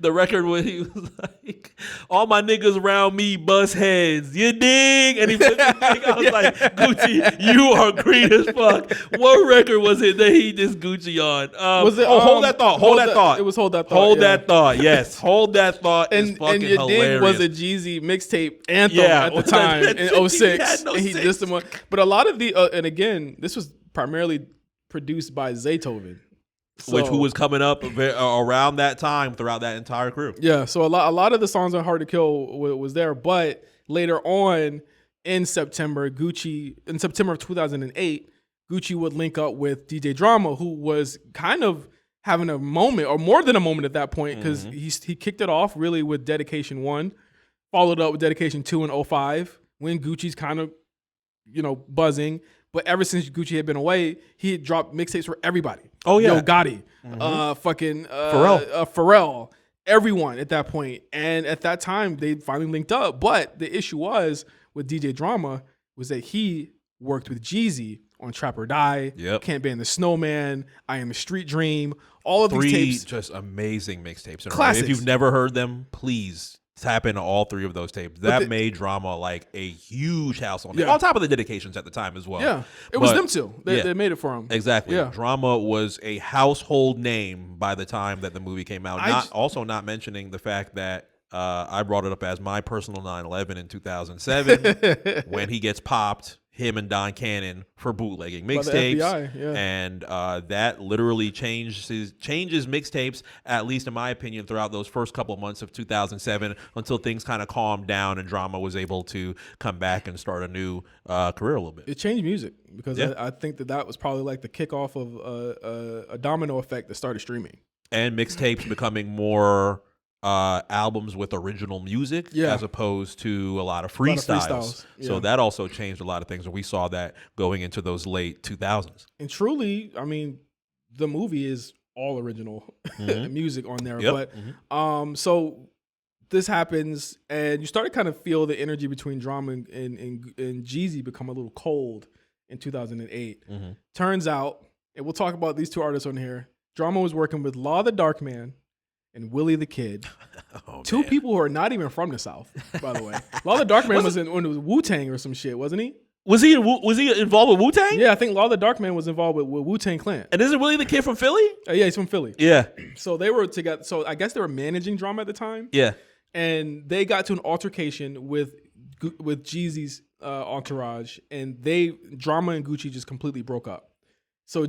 the record where he was like, "All my niggas around me bust heads." You dig? And he put the thing. I was like, Gucci, you are green as fuck. What record was it that he dissed Gucci on? Was it? Hold that thought. Hold that thought. It was Hold That Thought. Hold that thought. Yes, Hold That Thought. Is fucking and you hilarious. dig was a Jeezy mixtape anthem at the time in 06. And he dissed him on. But a lot of the and again, this was primarily produced by Zaytoven, who was coming up around that time throughout that entire crew. Yeah, so a lot of the songs on Hard to Kill was there, but later on in September of 2008, Gucci would link up with DJ Drama, who was kind of having a moment, or more than a moment at that point, because he kicked it off really with Dedication 1, followed up with Dedication 2 in 05, when Gucci's kind of, buzzing. But ever since Gucci had been away, he had dropped mixtapes for everybody. Oh, yeah. Yo Gotti, Pharrell, everyone at that point. And at that time, they finally linked up. But the issue was with DJ Drama was that he worked with Jeezy on Trap or Die, Can't Ban the Snowman, I Am a Street Dream, all of these tapes. Just amazing mixtapes. Classics. If you've never heard them, please tap into all three of those tapes. That made Drama like a huge household name. On top of the dedications at the time as well. Yeah, it was them two. They made it for him. Exactly. Yeah. Drama was a household name by the time that the movie came out. Not mentioning the fact that I brought it up as my personal 9/11 in 2007 when he gets popped, him and Don Cannon, for bootlegging mixtapes, and that literally changes mixtapes, at least in my opinion, throughout those first couple of months of 2007 until things kind of calmed down and Drama was able to come back and start a new career a little bit. It changed music because I think that was probably like the kickoff of a domino effect that started streaming. And mixtapes becoming more albums with original music as opposed to a lot of freestyles. So that also changed a lot of things, and we saw that going into those late 2000s. And truly, I mean, the movie is all original music on there. But so this happens, and you start to kind of feel the energy between Drama and Jeezy become a little cold in 2008. Turns out, and we'll talk about these two artists on here, Drama was working with Law the Dark Man and Willie the Kid. Two people who are not even from the South, by the way. Law the Dark Man was in Wu-Tang or some shit, wasn't he? Was he involved with Wu-Tang? Yeah, I think Law the Dark Man was involved with Wu-Tang Clan. And isn't Willie the Kid from Philly? Yeah, he's from Philly. Yeah. So they were together. So I guess they were managing Drama at the time. Yeah. And they got to an altercation with Jeezy's entourage, and Drama and Gucci just completely broke up. So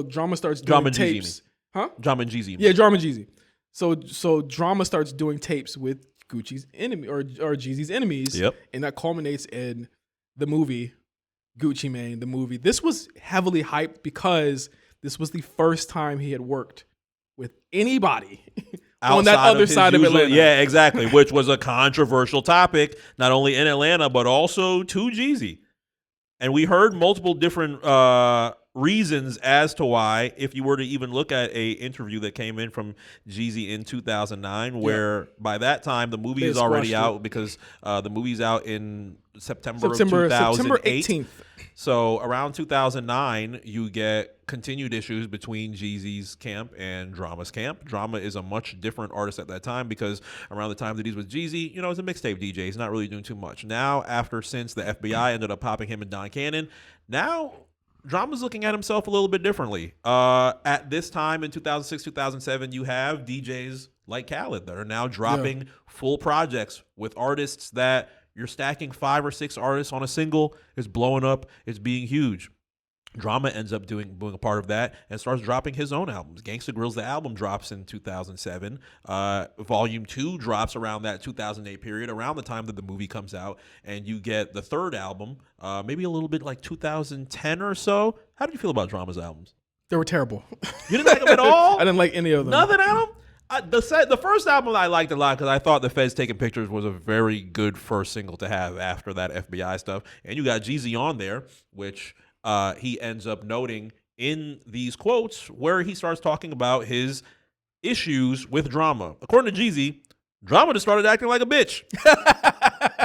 Drama starts doing tapes. Huh? Drama and Jeezy. Yeah, Drama and Jeezy. So Drama starts doing tapes with Gucci's enemy or Jeezy's enemies. Yep. And that culminates in the movie Guccimania, the movie. This was heavily hyped because this was the first time he had worked with anybody on that other side of Atlanta. Yeah, exactly. Which was a controversial topic, not only in Atlanta, but also to Jeezy. And we heard multiple different reasons as to why, if you were to even look at a interview that came in from Jeezy in 2009, where by that time the movie is already out because the movie's out in September of 2008. September 18th. So around 2009, you get continued issues between Jeezy's camp and Drama's camp. Drama is a much different artist at that time because around the time that he's with Jeezy, you know, he's a mixtape DJ. He's not really doing too much. Now, since the FBI ended up popping him and Don Cannon, now Drama's looking at himself a little bit differently. At this time in 2006, 2007, you have DJs like Khaled that are now dropping full projects with artists that you're stacking 5 or 6 artists on a single. It's blowing up. It's being huge. Drama ends up doing a part of that and starts dropping his own albums. Gangsta Grillz, the album, drops in 2007. Volume 2 drops around that 2008 period, around the time that the movie comes out. And you get the third album, maybe a little bit like 2010 or so. How did you feel about Drama's albums? They were terrible. You didn't like them at all? I didn't like any of them. Nothing at them? The first album I liked a lot because I thought The Feds Taking Pictures was a very good first single to have after that FBI stuff. And you got Jeezy on there, which he ends up noting in these quotes where he starts talking about his issues with Drama. According to Jeezy, Drama just started acting like a bitch.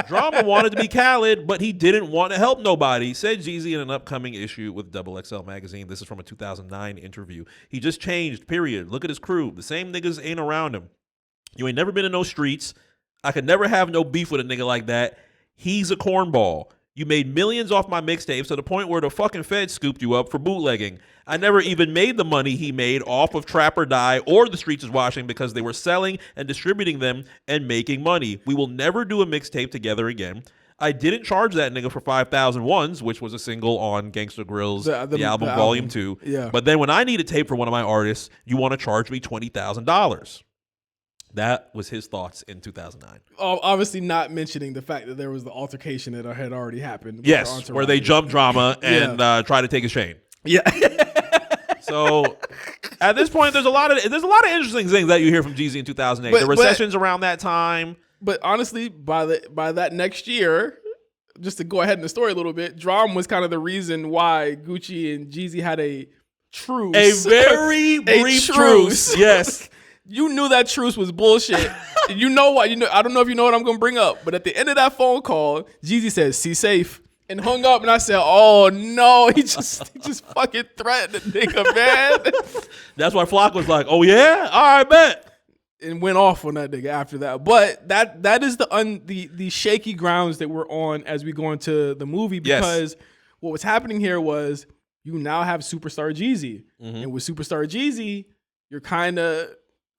Drama wanted to be Khaled, but he didn't want to help nobody, said Jeezy in an upcoming issue with XXL magazine. This is from a 2009 interview. He just changed, period. Look at his crew. The same niggas ain't around him. You ain't never been in no streets. I could never have no beef with a nigga like that. He's a cornball. You made millions off my mixtapes to the point where the fucking Feds scooped you up for bootlegging. I never even made the money he made off of Trap or Die or The Streets is Washing because they were selling and distributing them and making money. We will never do a mixtape together again. I didn't charge that nigga for 5,000 Ones, which was a single on Gangsta Grillz, the album Volume 2. Yeah. But then when I need a tape for one of my artists, you want to charge me $20,000. That was his thoughts in 2009. Obviously not mentioning the fact that there was the altercation that had already happened. Yes, where they jumped Drama and try to take his chain. Yeah. So at this point, there's a lot of interesting things that you hear from Jeezy in 2008. The recessions around that time. But honestly, by that next year, just to go ahead in the story a little bit, Drama was kind of the reason why Gucci and Jeezy had a truce. A very brief truce. Yes. You knew that truce was bullshit. You know what? I don't know if you know what I'm gonna bring up, but at the end of that phone call, Jeezy said, "See safe," and hung up. And I said, "Oh no!" He just fucking threatened the nigga, man. That's why Flock was like, "Oh yeah, all right, bet," and went off on that nigga after that. But that is the shaky grounds that we're on as we go into the movie, because what was happening here was you now have Superstar Jeezy, and with Superstar Jeezy, you're kind of,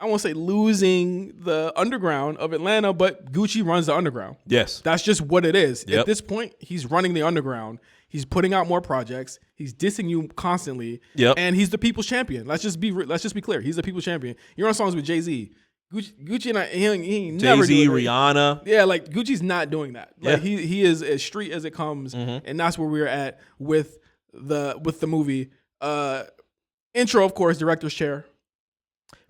I won't say losing the underground of Atlanta, but Gucci runs the underground. Yes. That's just what it is. Yep. At this point, he's running the underground. He's putting out more projects. He's dissing you constantly. Yep. And he's the people's champion. Let's just be clear. He's the people's champion. You're on songs with Jay-Z. Gucci and he ain't never Jay-Z, Rihanna. Yeah, like Gucci's not doing that. Like he is as street as it comes, and that's where we're at with the movie. Intro, of course, director's chair.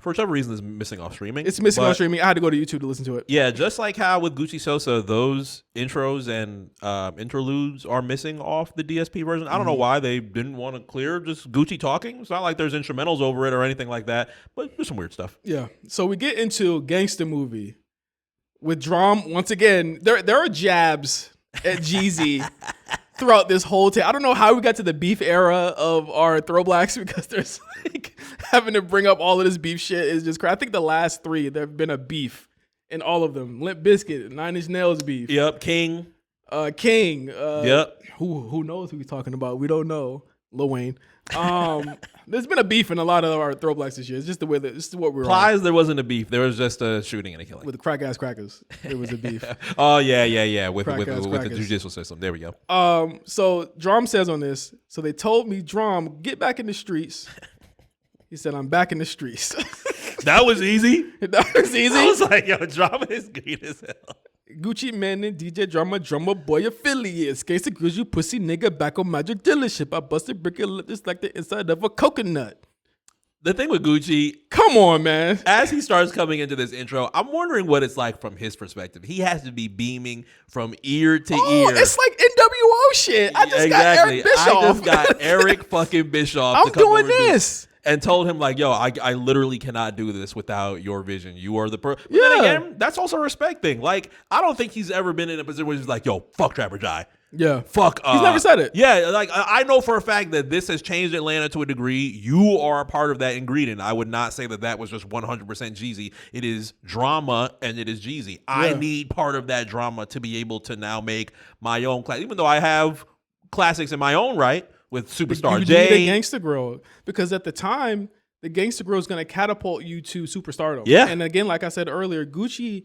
For whatever reason, it's missing off streaming. It's missing off streaming. I had to go to YouTube to listen to it. Yeah, just like how with Gucci Sosa, those intros and interludes are missing off the DSP version. I don't know why they didn't want to clear just Gucci talking. It's not like there's instrumentals over it or anything like that, but there's some weird stuff. Yeah. So we get into Gangsta Movie with Drum. Once again, there are jabs at Jeezy throughout this whole time. I don't know how we got to the beef era of our ThrowBLKs, because there's like having to bring up all of this beef shit is just crazy. I think the last 3, there have been a beef in all of them. Limp Bizkit, 9 Inch Nails beef. Yep. King. Yep. Who knows who he's talking about? We don't know. Lil Wayne. There's been a beef in a lot of our ThrowBLKs this year. It's just the way this is what we're Plies, there wasn't a beef. There was just a shooting and a killing. With the crack ass crackers. It was a beef. Oh yeah. With the judicial system. There we go. So Drum says on this, so they told me, Drum, get back in the streets. He said, I'm back in the streets. That was easy. That was easy. I was like, yo, Drama is great as hell. Guccimania, DJ Drummer Boy affiliates. Gangsta Grillz, you pussy nigga, back on Magic dealership. I busted brick just like the inside of a coconut. The thing with Gucci, come on, man. As he starts coming into this intro, I'm wondering what it's like from his perspective. He has to be beaming from ear to ear. It's like NWO shit. I just got Eric Bischoff. I just got Eric fucking Bischoff. I'm doing this. And told him like, yo, I literally cannot do this without your vision. You are the person. Yeah. Then again, that's also a respect thing. Like, I don't think he's ever been in a position where he's like, yo, fuck Trapper Jai. Yeah. Fuck. He's never said it. Yeah. Like, I know for a fact that this has changed Atlanta to a degree. You are a part of that ingredient. I would not say that that was just 100% Jeezy. It is drama and it is Jeezy. Yeah. I need part of that drama to be able to now make my own class. Even though I have classics in my own right with Superstar J. You need a Gangsta Grillz. Because at the time, the Gangsta Grillz is going to catapult you to superstardom. Yeah. And again, like I said earlier, Gucci,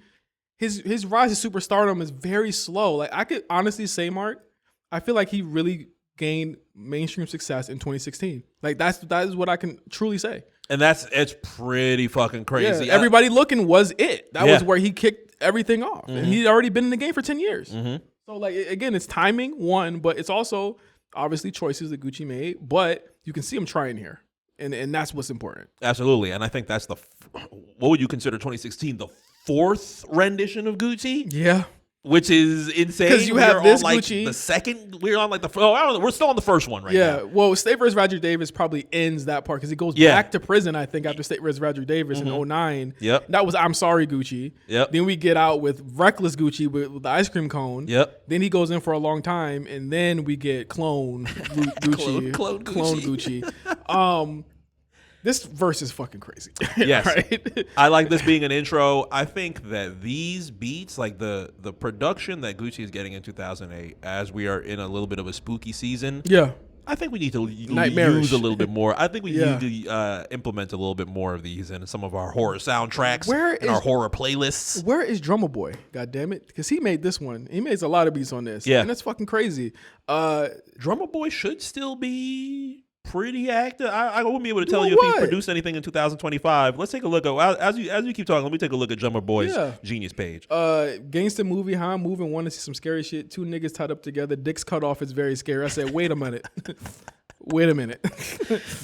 his rise to superstardom is very slow. Like, I could honestly say, Mark, I feel like he really gained mainstream success in 2016. Like, that is what I can truly say. And it's pretty fucking crazy. Yeah, Everybody Looking was it. That was where he kicked everything off. Mm-hmm. And he'd already been in the game for 10 years. Mm-hmm. So, like, again, it's timing, one, but it's also obviously choices that Gucci made. But you can see him trying here. And that's what's important. Absolutely. And I think that's what would you consider 2016? The fourth rendition of Gucci? Yeah. Which is insane. Because you have this on, like, Gucci. The second, we're on like I don't know, we're still on the first one right now. Yeah. Well, State vs. Roger Davis probably ends that part because he goes back to prison, I think, after State vs. Roger Davis in 2009. Yep. That was I'm Sorry Gucci. Yep. Then we get out with Reckless Gucci with the ice cream cone. Yep. Then he goes in for a long time, and then we get Clone Gucci. Clone Gucci. This verse is fucking crazy. Yes. Right? I like this being an intro. I think that these beats, like the production that Gucci is getting in 2008, as we are in a little bit of a spooky season. Yeah. I think we need to Nightmarish. use a little bit more. I think we need to implement a little bit more of these in some of our horror soundtracks and our horror playlists. Where is Drummer Boy? God damn it. Because he made this one. He makes a lot of beats on this. Yeah. And that's fucking crazy. Drummer Boy should still be pretty active. I wouldn't be able to tell you if he's produced anything in 2025. Let's take a look at as you keep talking. Let me take a look at Drummer Boy's Genius page. Gangsta movie, huh? Moving, want to see some scary shit. Two niggas tied up together, dicks cut off. It's very scary. I said, wait a minute. Wait a minute.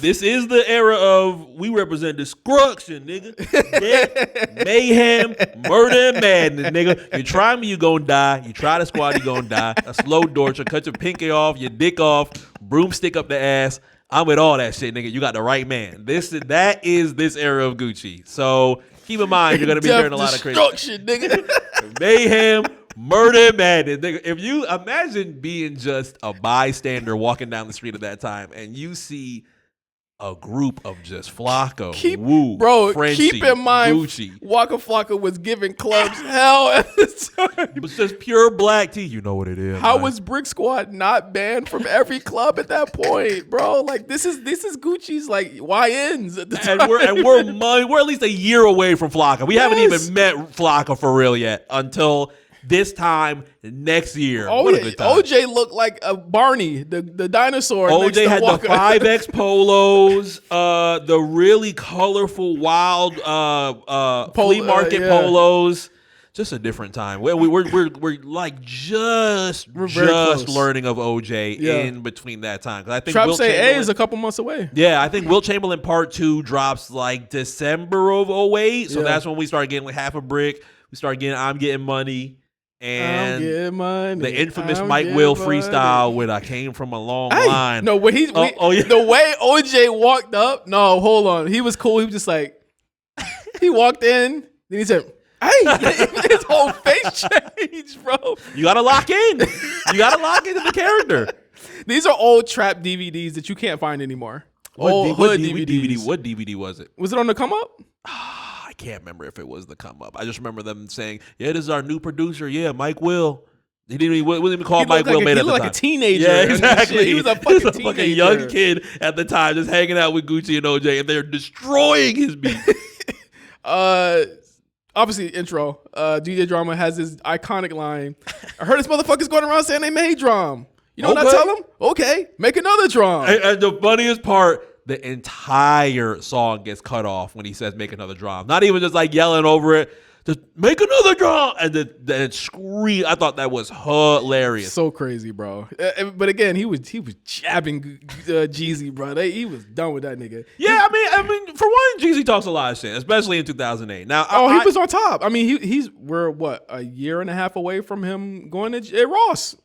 This is the era of we represent destruction, nigga. Death, mayhem, murder, and madness, nigga. You try me, you gonna die. You try the squad, you gonna die. A slow torture, cut your pinky off, your dick off, broomstick up the ass. I'm with all that shit, nigga. You got the right man. That is this era of Gucci. So keep in mind, you're gonna be hearing a lot of crazy destruction, nigga. Mayhem, murder, madness, nigga. If you imagine being just a bystander walking down the street at that time, and you see a group of just Flocka, Frenchie, keep in mind, Gucci. Waka Flocka was giving clubs hell at the time. It was just pure black tea. You know what it is. How was Brick Squad not banned from every club at that point, bro? Like this is Gucci's like YNs at the time. And we're at least a year away from Flocka. We haven't even met Flocka for real yet until this time next year. Oh, what a good time. OJ looked like a Barney, the dinosaur. OJ had the 5X polos, the really colorful wild flea market polos. Just a different time. We're like just learning of OJ in between that time. Because I think Trap Say A is a couple months away. Yeah, I think Will Chamberlain Part 2 drops like December of 08. So that's when we start getting like Half a Brick. We start getting I'm Getting Money. And the infamous Mike Will freestyle with I Came From a Long Line. No, when the way OJ walked up, no, hold on. He was cool. He was just like, he walked in, then he said, hey, his whole face changed, bro. You gotta lock in. You gotta lock into the character. These are old trap DVDs that you can't find anymore. Old hood DVDs. What DVD was it? Was it on the come up? I can't remember if it was the come up. I just remember them saying, "Yeah, this is our new producer. Yeah, Mike Will." He wasn't even called Mike Will. Made at the time. He looked like a teenager. Yeah, exactly. He was a fucking young kid at the time, just hanging out with Gucci and OJ, and they're destroying his beat. Obviously, intro. DJ Drama has this iconic line. I heard this motherfucker's going around saying they made drum. You know what I tell him? Okay, make another drum. And the funniest part, the entire song gets cut off when he says make another drum. Not even just like yelling over it. just make another drum, and then scream. I thought that was hilarious. So crazy, bro. But again, he was jabbing Jeezy, bro. He was done with that nigga. Yeah, I mean, for one, Jeezy talks a lot of shit, especially in 2008. Now, he was on top. I mean, we're what, a year and a half away from him going to Ross.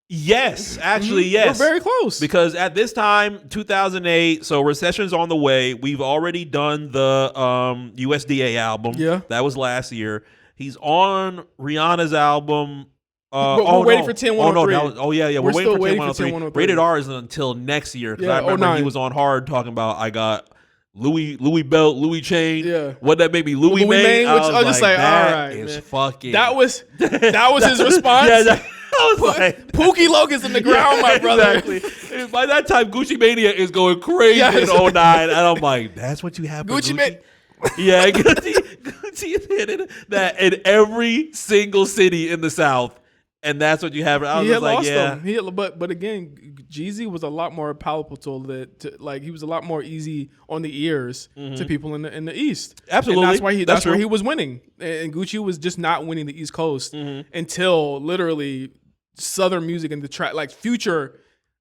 Yes, actually, yes. We're very close. Because at this time, 2008, so Recession's on the way. We've already done the USDA album. Yeah. That was last year. He's on Rihanna's album. We're waiting for 10-103. Yeah. We're waiting still for waiting 10-103. for 10-103. Rated R is until next year. Because Yeah, I remember 09. he was on Hard talking about, I got Louis belt, Louis chain. Yeah. What that made me Louis Mane. Which I was just like, all that right, is man. fucking. That was his response. Yeah, I was like, Pookie Logan's in the ground, my brother. Exactly. By that time, Guccimania is going crazy in 09, and I'm like, that's what you have for Gucci? Yeah, Gucci is hitting that in every single city in the South, and that's what you have. I was like, yeah. But again, Jeezy was a lot more palatable like he was a lot more easy on the ears to people in the East. Absolutely. And that's where he was winning. And Gucci was just not winning the East Coast until literally Southern music and the track, like Future,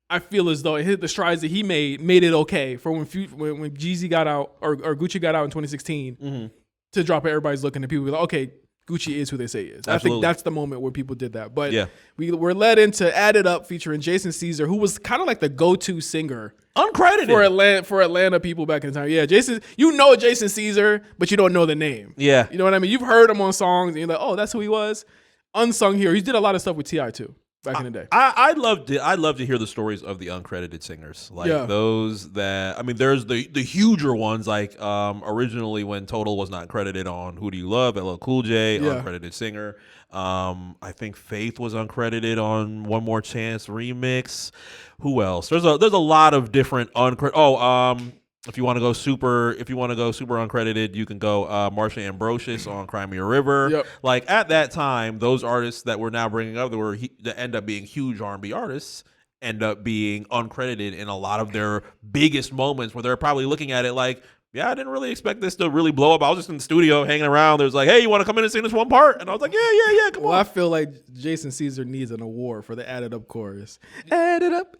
I feel as though it hit the strides that he made it okay for when Jeezy got out or Gucci got out in 2016 to drop it. Everybody's looking at people like, okay, Gucci is who they say he is. Absolutely. I think that's the moment where people did that. But we were led into Add It Up featuring Jason Caesar, who was kind of like the go-to singer. Uncredited. For Atlanta people back in the time. Yeah, Jason, you know Jason Caesar, but you don't know the name. Yeah. You know what I mean? You've heard him on songs and you're like, oh, that's who he was. Unsung hero. He did a lot of stuff with T.I. too. Back in the day, I'd love to hear the stories of the uncredited singers, like those that. I mean, there's the huger ones, like originally when Total was not credited on Who Do You Love, LL Cool J, uncredited singer. I think Faith was uncredited on One More Chance remix. Who else? There's a lot of different uncredited. If you want to go super uncredited, you can go Marsha Ambrosius on Cry Me a River. Yep. Like at that time, those artists that we're now bringing up that end up being huge R&B artists end up being uncredited in a lot of their biggest moments where they're probably looking at it like, yeah, I didn't really expect this to really blow up. I was just in the studio hanging around. There's like, hey, you want to come in and sing this one part? And I was like, yeah, come on. I feel like Jason Caesar needs an award for the added up chorus. Add it up.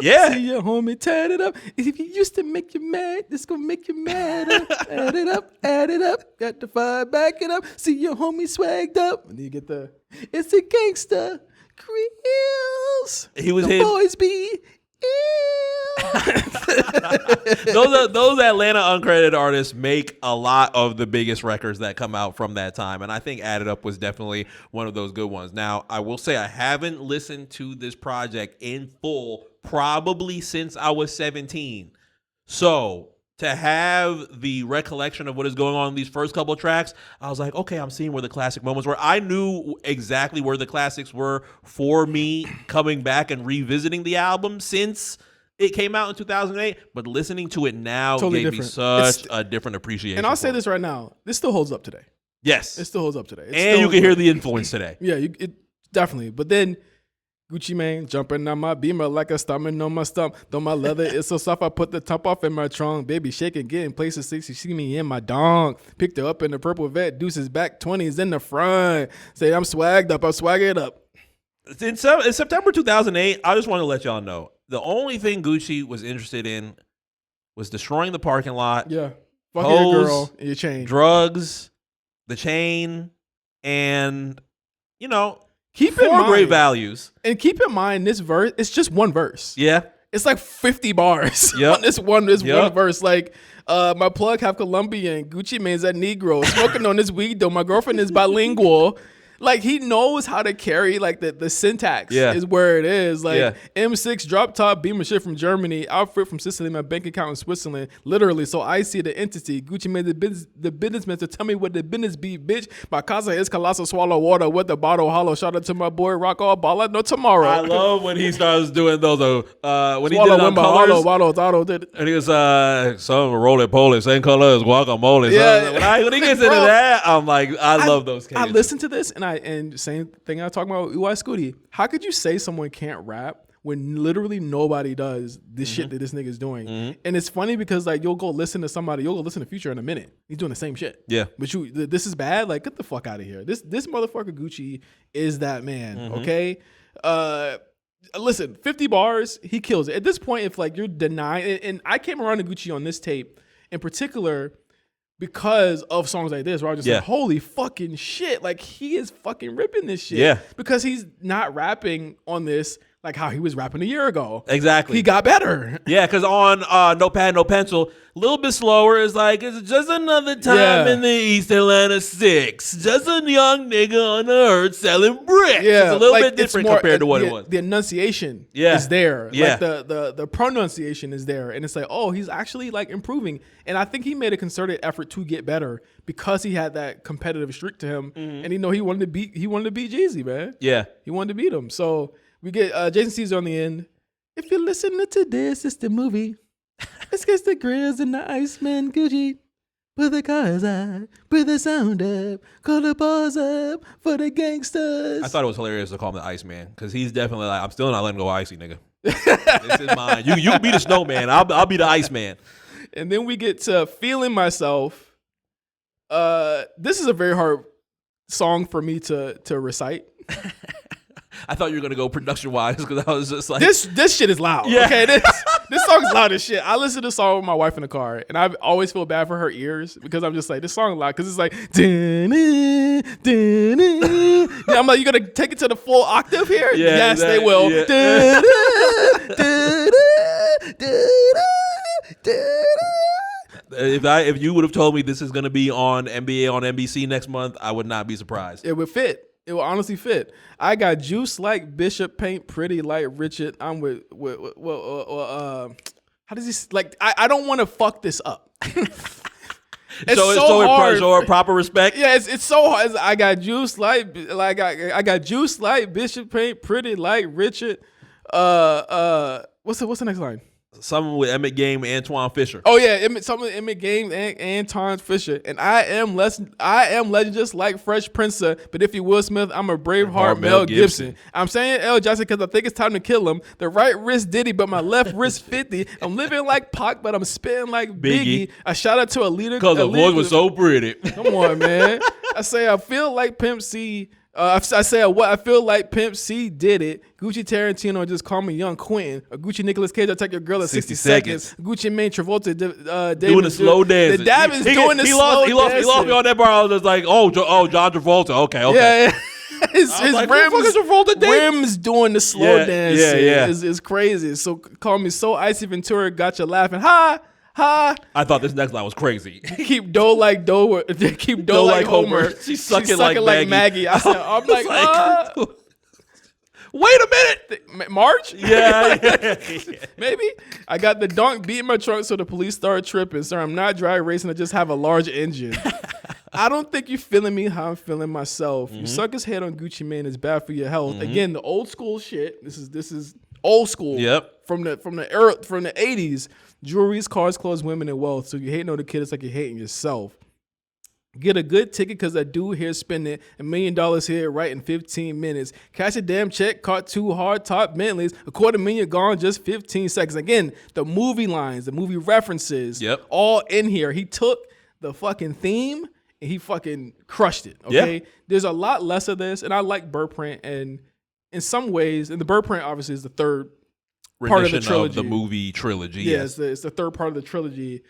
Yeah. See your homie, turn it up. If you used to make you mad, this gonna make you madder. Add it up. Got the fire, back it up. See your homie swagged up. And then you get it's a Gangsta Grillz. He was the boys be those Atlanta uncredited artists make a lot of the biggest records that come out from that time, and I think Add It Up was definitely one of those good ones. Now, I will say I haven't listened to this project in full probably since I was 17. So to have the recollection of what is going on in these first couple of tracks, I was like, okay, I'm seeing where the classic moments were. I knew exactly where the classics were for me coming back and revisiting the album since it came out in 2008, but listening to it now gave me such a different appreciation. And I'll say this right now, this still holds up today. Yes. It still holds up today. And you can hear the influence today. Yeah, it definitely. But then Guccimania jumping on my Beamer like a stomach on my stump. Though my leather is so soft, I put the top off in my trunk. Baby shaking, getting places 60. See me in my donk. Picked her up in the purple vet. Deuces back, 20s in the front. Say I'm swagged up. I'm swagged up. In September 2008, I just want to let y'all know, the only thing Gucci was interested in was destroying the parking lot. Yeah. Fucking your girl and your chain. Drugs, the chain, and, keep in mind, great values. And keep in mind, this verse, it's just one verse. Yeah. It's like 50 bars on this one verse. Like, my plug half Colombian, Guccimane's that Negro, smoking on this weed though. My girlfriend is bilingual. Like, he knows how to carry, like, the syntax is where it is. Like, M6 drop top, Beamer shit from Germany, outfit from Sicily, my bank account in Switzerland. Literally, so I see the entity. Gucci made the businessman to tell me what the business be, bitch. My casa is colossal, swallow water with the bottle hollow. Shout out to my boy, Rock All Baller, no tomorrow. I love when he starts doing those, when he swallow did on Colors. Auto did it. And he was, some roly-poly, same color as guacamole. Yeah. When he gets into that, I'm like, I love those cases. I listen to this, and same thing I was talking about UI SCUTI. How could you say someone can't rap when literally nobody does this shit that this nigga's doing. And it's funny because like you'll go listen to Future in a minute. He's doing the same shit. Yeah. But this is bad. Like, get the fuck out of here. This motherfucker Gucci is that man. Okay. Listen, 50 bars, he kills it. At this point, if like you're denying, and I came around to Gucci on this tape in particular because of songs like this, where I was just like, holy fucking shit. Like, he is fucking ripping this shit. Yeah. Because he's not rapping on this like how he was rapping a year ago. Exactly. He got better. Yeah, because on No Pad, No Pencil, a little bit slower is like, it's just another time in the East Atlanta 6. Just a young nigga on the earth selling bricks. Yeah, it's a little like, bit different compared to what it was. The enunciation is there. Like the pronunciation is there. And it's like, oh, he's actually like improving. And I think he made a concerted effort to get better because he had that competitive streak to him. And he wanted to beat Jeezy, man. Yeah. He wanted to beat him. So we get Jason Caesar on the end. If you're listening to this, it's the movie. It's Gangsta Grillz and the Iceman Gucci. Put the cars up, put the sound up, call the bars up for the gangsters. I thought it was hilarious to call him the Iceman because he's definitely like, I'm still not letting go icy, nigga. This is mine. You can be the snowman. I'll be the Iceman. And then we get to Feeling Myself. This is a very hard song for me to recite. I thought you were gonna go production wise because I was just like, this shit is loud. Yeah. Okay, this song is loud as shit. I listen to this song with my wife in the car, and I always feel bad for her ears because I'm just like, this song is loud because it's like, yeah, I'm like, you gonna take it to the full octave here? Yeah, yes, they will. Yeah. If you would have told me this is gonna be on NBA on NBC next month, I would not be surprised. It would fit. It will honestly fit. I got juice like Bishop, paint pretty like Richard. I'm with how does he like? I don't want to fuck this up. It's so hard. So proper respect. Yeah, it's so hard. I got juice like I got juice like Bishop, paint pretty like Richard. What's the next line? Something with Emmett Game and Antoine Fisher. Oh yeah, something with Emmett Game and Antoine Fisher. And I am legend just like Fresh Prince. But if you Will Smith, I'm a Braveheart Mel Gibson. I'm saying L. Johnson because I think it's time to kill him. The right wrist Diddy, but my left wrist 50. I'm living like Pac, but I'm spitting like Biggie. A shout out to Alita. Because the voice was so pretty. Come on, man. I say I feel like Pimp C. I feel like Pimp C did it. Gucci Tarantino just call me Young Quentin. Or Gucci Nicolas Cage, I'll take your girl in 60 seconds. Gucci Mane Travolta, doing the slow dance. The dab is doing the slow dance. He lost me on that bar. I was just like, oh, John Travolta. Okay. Yeah. His like, rims doing the slow dance. Yeah. Is crazy. So call me So Icy Ventura, got you laughing. Ha! I thought this next line was crazy. Keep dough like dough. Keep dough like Homer. She's sucking like Maggie. I'm like, wait a minute. March? Yeah. Maybe. I got the donk beating my trunk so the police start tripping. Sir, I'm not dry racing. I just have a large engine. I don't think you're feeling me how I'm feeling myself. You suck his head on Gucci Mane. It's bad for your health. Again, the old school shit. This is old school. Yep. From the era, from the 80s. Jewelries, cars, clothes, women, and wealth. So you hating on the kid, it's like you're hating yourself. Get a good ticket because that dude here spending $1 million here right in 15 minutes. Cash a damn check, caught 2 hard top Bentleys. $250,000 gone just 15 seconds. Again, the movie lines, the movie references, all in here. He took the fucking theme and he fucking crushed it. Okay, there's a lot less of this, and I like Birdprint, and in some ways, and the Birdprint obviously is the third part of the trilogy. Of the movie trilogy. Yeah, it's the third part of the trilogy.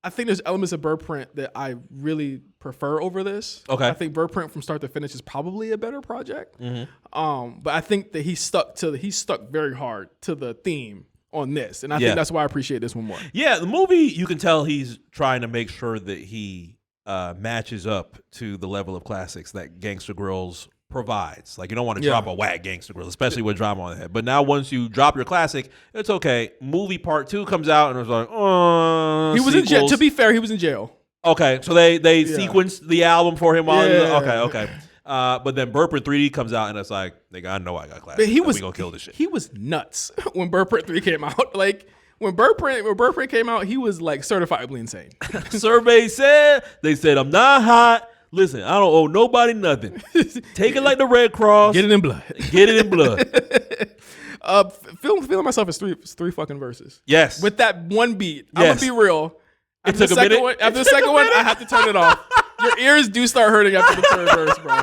I think there's elements of Birdprint that I really prefer over this. Okay. I think Birdprint from start to finish is probably a better project. But I think that he stuck very hard to the theme on this. And I think that's why I appreciate this one more. Yeah, the movie, you can tell he's trying to make sure that he matches up to the level of classics that Gangsta Grillz provides. Like, you don't want to drop a whack Gangsta Grillz, especially with drama on the head. But now once you drop your classic, it's okay. Movie part 2 comes out and it was like, he was in jail. To be fair, he was in jail. Okay, so they sequenced the album for him. Okay. But then Birdprint 3D comes out and it's like, nigga, I know I got classics. But we gonna kill this shit. He was nuts when Birdprint 3 came out. Like, when Birdprint came out, he was like certifiably insane. Survey said, they said, I'm not hot. Listen, I don't owe nobody nothing. Take it like the Red Cross. Get it in blood. Get it in blood. Feeling Myself is three fucking verses. Yes. With that one beat. Yes. I'm gonna be real. It took a minute. After the second one, I have to turn it off. Your ears do start hurting after the third verse, bro.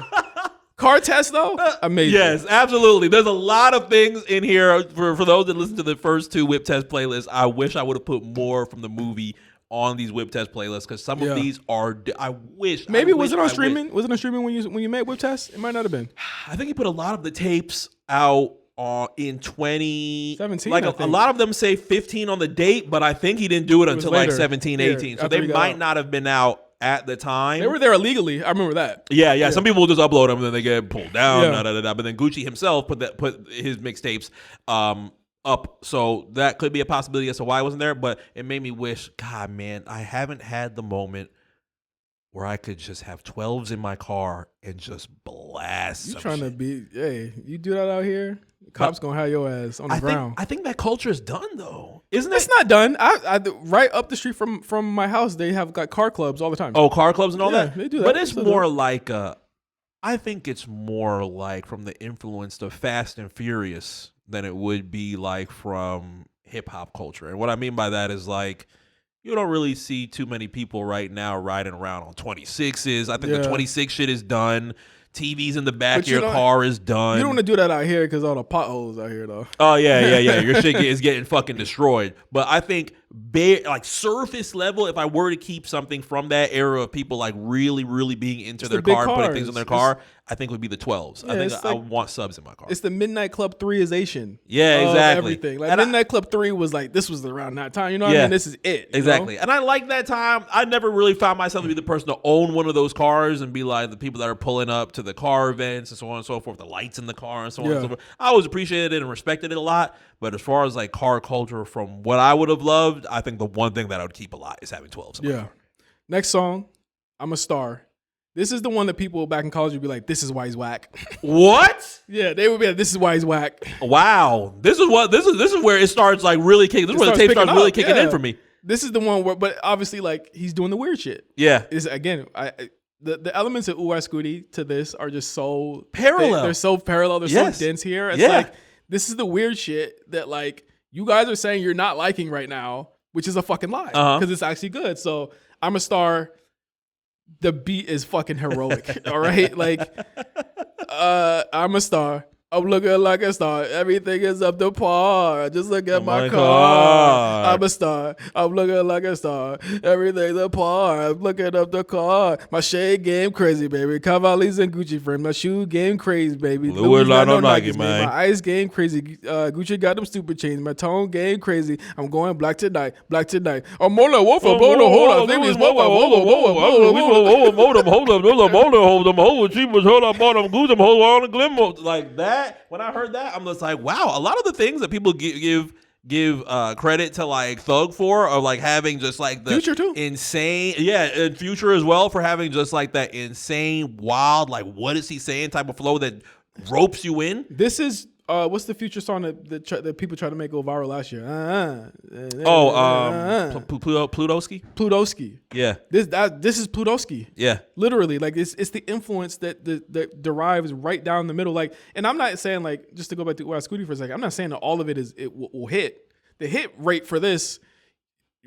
Car Test though, amazing. Yes, absolutely. There's a lot of things in here for those that listen to the first two Whip Test playlists. I wish I would have put more from the movie on these Whip Test playlists because some of these are. I wish. Was it on streaming? Was it on streaming when you made Whip Test? It might not have been. I think he put a lot of the tapes out in 2017. Like a lot of them say 15 on the date, but I think he didn't do it until like 17, 18. So they might not have been out at the time. They were there illegally. I remember that. Yeah. Some people will just upload them and then they get pulled down. But then Gucci himself put his mixtapes up, so that could be a possibility as to why I wasn't there. But it made me wish, God, man, I haven't had the moment where I could just have 12s in my car and just blast. You trying to be? Hey, you do that out here? Cops gonna have your ass on the ground. I think that culture is done though, isn't it? It's not done. I right up the street from my house, they have got car clubs all the time. Oh, car clubs and all that. They do that. But it's more like I think it's more like from the influence of Fast and Furious than it would be like from hip hop culture. And what I mean by that is like, you don't really see too many people right now riding around on 26s. I think the 26 shit is done. TVs in the back of your car is done. You don't want to do that out here because all the potholes out here, though. Oh, yeah. Your shit is getting fucking destroyed. But I think like surface level, if I were to keep something from that era of people like really, really being into their car and putting things in their car, I think would be the 12s. I think I want subs in my car. It's the Midnight Club 3ization. Yeah, exactly. Everything. Like Midnight Club 3 was like, this was around that time. You know what I mean? This is it. Exactly. Know? And I like that time. I never really found myself to be the person to own one of those cars and be like the people that are pulling up to the car events and so on and so forth, the lights in the car and so on and so forth. I always appreciated it and respected it a lot. But as far as like car culture from what I would have loved, I think the one thing that I would keep alive is having 12s. Yeah. Next song, I'm a Star. This is the one that people back in college would be like, this is why he's whack. What? Yeah, they would be like, this is why he's whack. Wow. This is where it starts like really kicking. This is where the tape starts really kicking in for me. This is the one where, but obviously like he's doing the weird shit. Yeah. Is again, the elements of UY SCUTI to this are just so parallel. They're so parallel. They're so dense here. It's like, this is the weird shit that like you guys are saying you're not liking right now, which is a fucking lie because it's actually good. So I'm a Star. The beat is fucking heroic. All right, like I'm a star. I'm looking like a star. Everything is up to par. Just look at my car. I'm a star. I'm looking like a star. Everything's up par. I'm looking up the car. My shade game crazy, baby. Cavalli's and Gucci frame. My shoe game crazy, baby. Louis don't like it, man. My ice game crazy. Gucci got them stupid chains. My tone game crazy. I'm going black tonight. Black tonight. I'm on the wolf. Hold on. Hold on. Like that. When I heard that, I'm just like, wow. A lot of the things that people give credit to like Thug for, or like having just like the Future too. Insane, and Future as well for having just like that insane, wild, like what is he saying type of flow that ropes you in. This is what's the Future song that people tried to make go viral last year? Plutowski. Plutowski. Yeah. This is Plutowski. Yeah. Literally, like it's the influence that derives right down the middle. Like, and I'm not saying like, just to go back to UY SCUTI for a second, I'm not saying that all of it will hit. The hit rate for this,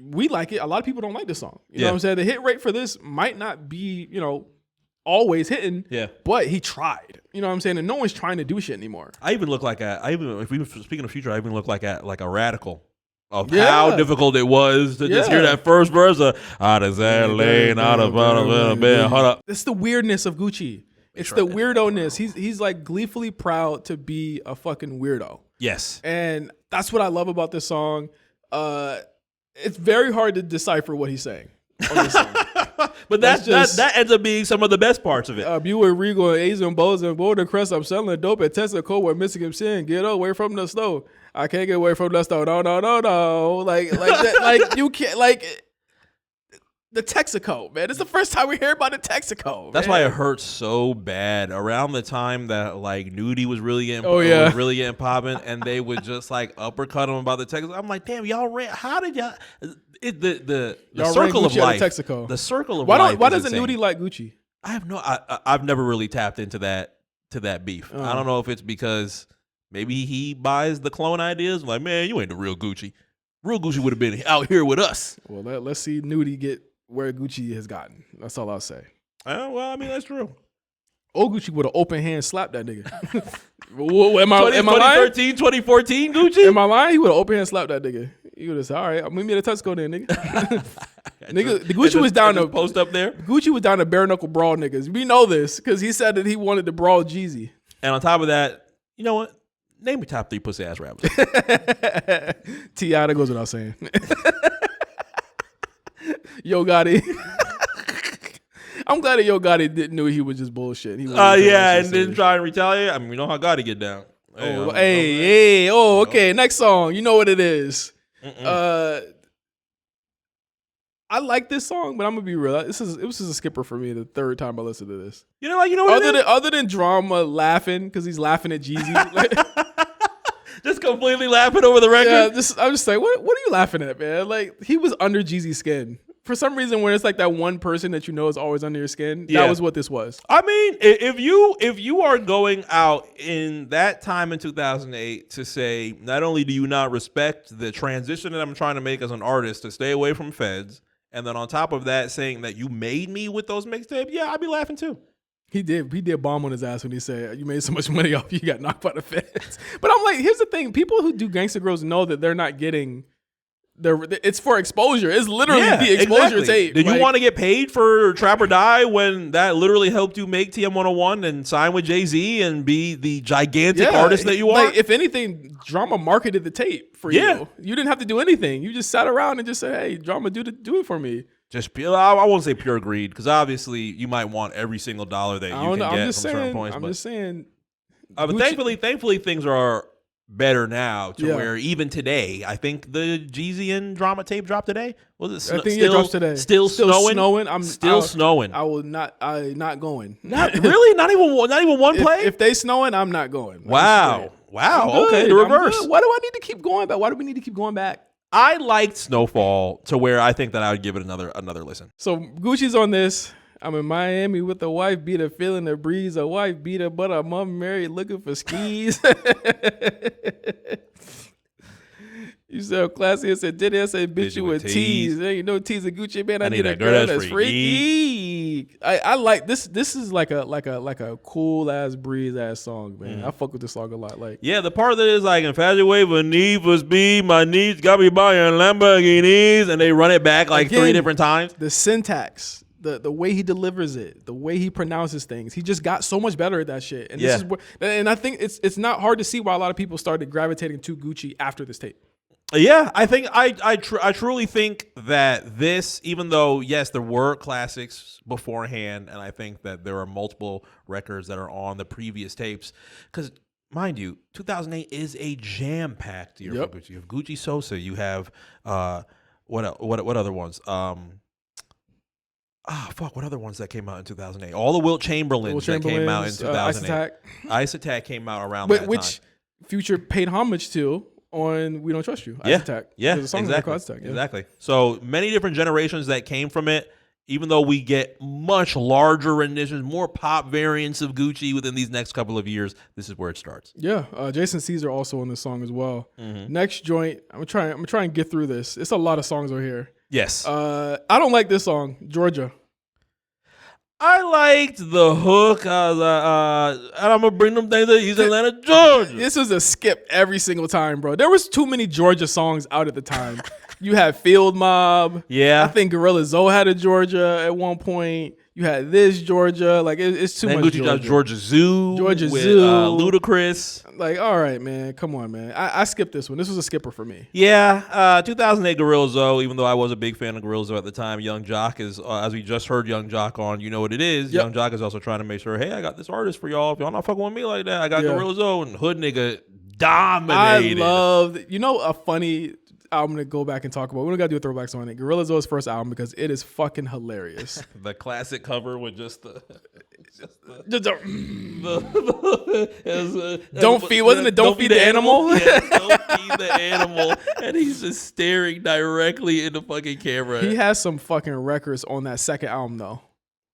we like it. A lot of people don't like this song. You know what I'm saying? The hit rate for this might not be, always hitting. Yeah. But he tried. You know what I'm saying? And no one's trying to do shit anymore. I even look like if we were speaking of Future, I even look like a radical of how difficult it was to just hear that first verse of out of that lane, out of bed. Hold up. It's the weirdness of Gucci. It's the weirdo-ness. He's like gleefully proud to be a fucking weirdo. Yes. And that's what I love about this song. It's very hard to decipher what he's saying on this song. But that ends up being some of the best parts of it. Buick Regal and Asian Bows and Border Crest. I'm selling dope at Tesla Cold where Michigan saying, get away from the stove. I can't get away from the stove. No. Like that, like you can't, like the Texaco, man. It's the first time we hear about the Texaco. That's why it hurts so bad. Around the time that like Nudie was really getting popping, and they would just like uppercut him about the Texaco. I'm like, damn, y'all ran. How did y'all? The circle of life. The circle of life. Why doesn't Nudie like Gucci? I have no. I've never really tapped into that beef. I don't know if it's because Maybe he buys the clone ideas. Like, man, you ain't the real Gucci. Real Gucci would have been out here with us. Well, let's see Nudie get where Gucci has gotten. That's all I'll say. Well, I mean, that's true. Old Gucci would have open hand slapped that nigga. Am I 2013, 2014 Gucci? Am I lying? He would have open hand slapped that nigga. He would have said, all right, meet me at the Tesco then, nigga. Nigga, the Gucci was down to post up there. Gucci was down to bare knuckle brawl niggas. We know this because he said that he wanted to brawl Jeezy. And on top of that, you know what? Name your top 3 pussy ass rappers. T.I. That goes without saying. Yo Gotti. I'm glad that Yo Gotti knew he was just bullshit. Yeah, and didn't try and retaliate. I mean, you know how Gotti get down. Okay. Next song. You know what it is. I like this song, but I'm gonna be real. It was just a skipper for me the third time I listened to this. You know what? Other than drama laughing because he's laughing at Jeezy. Just completely laughing over the record. Yeah, I'm just like, what are you laughing at, man? Like he was under Jeezy's skin. For some reason, when it's like that one person that you know is always under your skin, that was what this was. I mean, if you are going out in that time in 2008 to say, not only do you not respect the transition that I'm trying to make as an artist to stay away from feds, and then on top of that saying that you made me with those mixtapes, yeah, I'd be laughing too. He did bomb on his ass when he said, you made so much money off you got knocked by the feds. But I'm like, here's the thing. People who do Gangsta Grillz know that they're not getting... It's for exposure. It's literally the exposure tape. Did you want to get paid for Trap or Die when that literally helped you make TM101 and sign with Jay-Z and be the gigantic artist that you are? Like, if anything, Drama marketed the tape for you. You didn't have to do anything. You just sat around and just said, hey, Drama, do it for me. Just pure, I won't say pure greed, because obviously you might want every single dollar that you can get from certain points. I'm just saying. But thankfully things are better now to where even today, I think the Jeezy and Drama tape dropped today. Was it? I think it drops today. Still snowing. I'm snowing. I will not. Not going. Not really. Not even one play. If they snowing, I'm not going. Wow. Okay. The reverse. Why do I need to keep going back? Why do we need to keep going back? I liked Snowfall to where I think that I would give it another listen. So Gucci's on this. I'm in Miami with a wife beater, feeling the breeze. A wife beater, but a mom married, looking for skis. You said classy. I said did I said bitch you with tease. There ain't no tease of Gucci, man. I need a girl that's freaky. I like this. This is like a cool ass breeze ass song, man. I fuck with this song a lot. Like the part that is like infatuated with need for speed. My needs got me buying Lamborghinis, and they run it back like 3 different times. The syntax. The way he delivers it, the way he pronounces things, he just got so much better at that shit. And this is and I think it's not hard to see why a lot of people started gravitating to Gucci after this tape. Yeah, I think I truly think that this, even though yes, there were classics beforehand, and I think that there are multiple records that are on the previous tapes, because mind you, 2008 is a jam-packed year for Gucci. You have Gucci Sosa, you have what other ones? What other ones that came out in 2008? All the Wilt Chamberlains that came out in 2008. Ice Attack came out around that time. Which Future paid homage to on We Don't Trust You. Ice Attack. Yeah, There's a song exactly. Ice Attack. Yeah. Exactly. So many different generations that came from it, even though we get much larger renditions, more pop variants of Gucci within these next couple of years, this is where it starts. Yeah. Jason Caesar also on this song as well. Next joint, I'm gonna try and get through this. It's a lot of songs over here. Yes. I don't like this song, Georgia. I liked the hook. And I'm going to bring them things to East Atlanta, Georgia. This was a skip every single time, bro. There was too many Georgia songs out at the time. You had Field Mob. Yeah. I think Gorilla Zoe had a Georgia at one point. You had this Georgia. Like, it's too much Georgia. Georgia Zoo. Georgia with, Zoo. Ludacris. Like, all right, man. Come on, man. I skipped this one. This was a skipper for me. Yeah. 2008 Gorilla Zoe, even though I was a big fan of Gorilla Zoe at the time, Young Jock is, as we just heard Young Jock on You Know What It Is, Young Jock is also trying to make sure, hey, I got this artist for y'all. If y'all not fucking with me like that, I got Gorilla Zoe, and Hood Nigga dominated. I loved, a funny album to go back and talk about. We don't got to do a throwbacks on it. Gorilla Zoe's first album, because it is fucking hilarious. The classic cover with just the don't feed the animal? Yeah, don't feed the animal. And he's just staring directly into fucking camera. He has some fucking records on that second album though.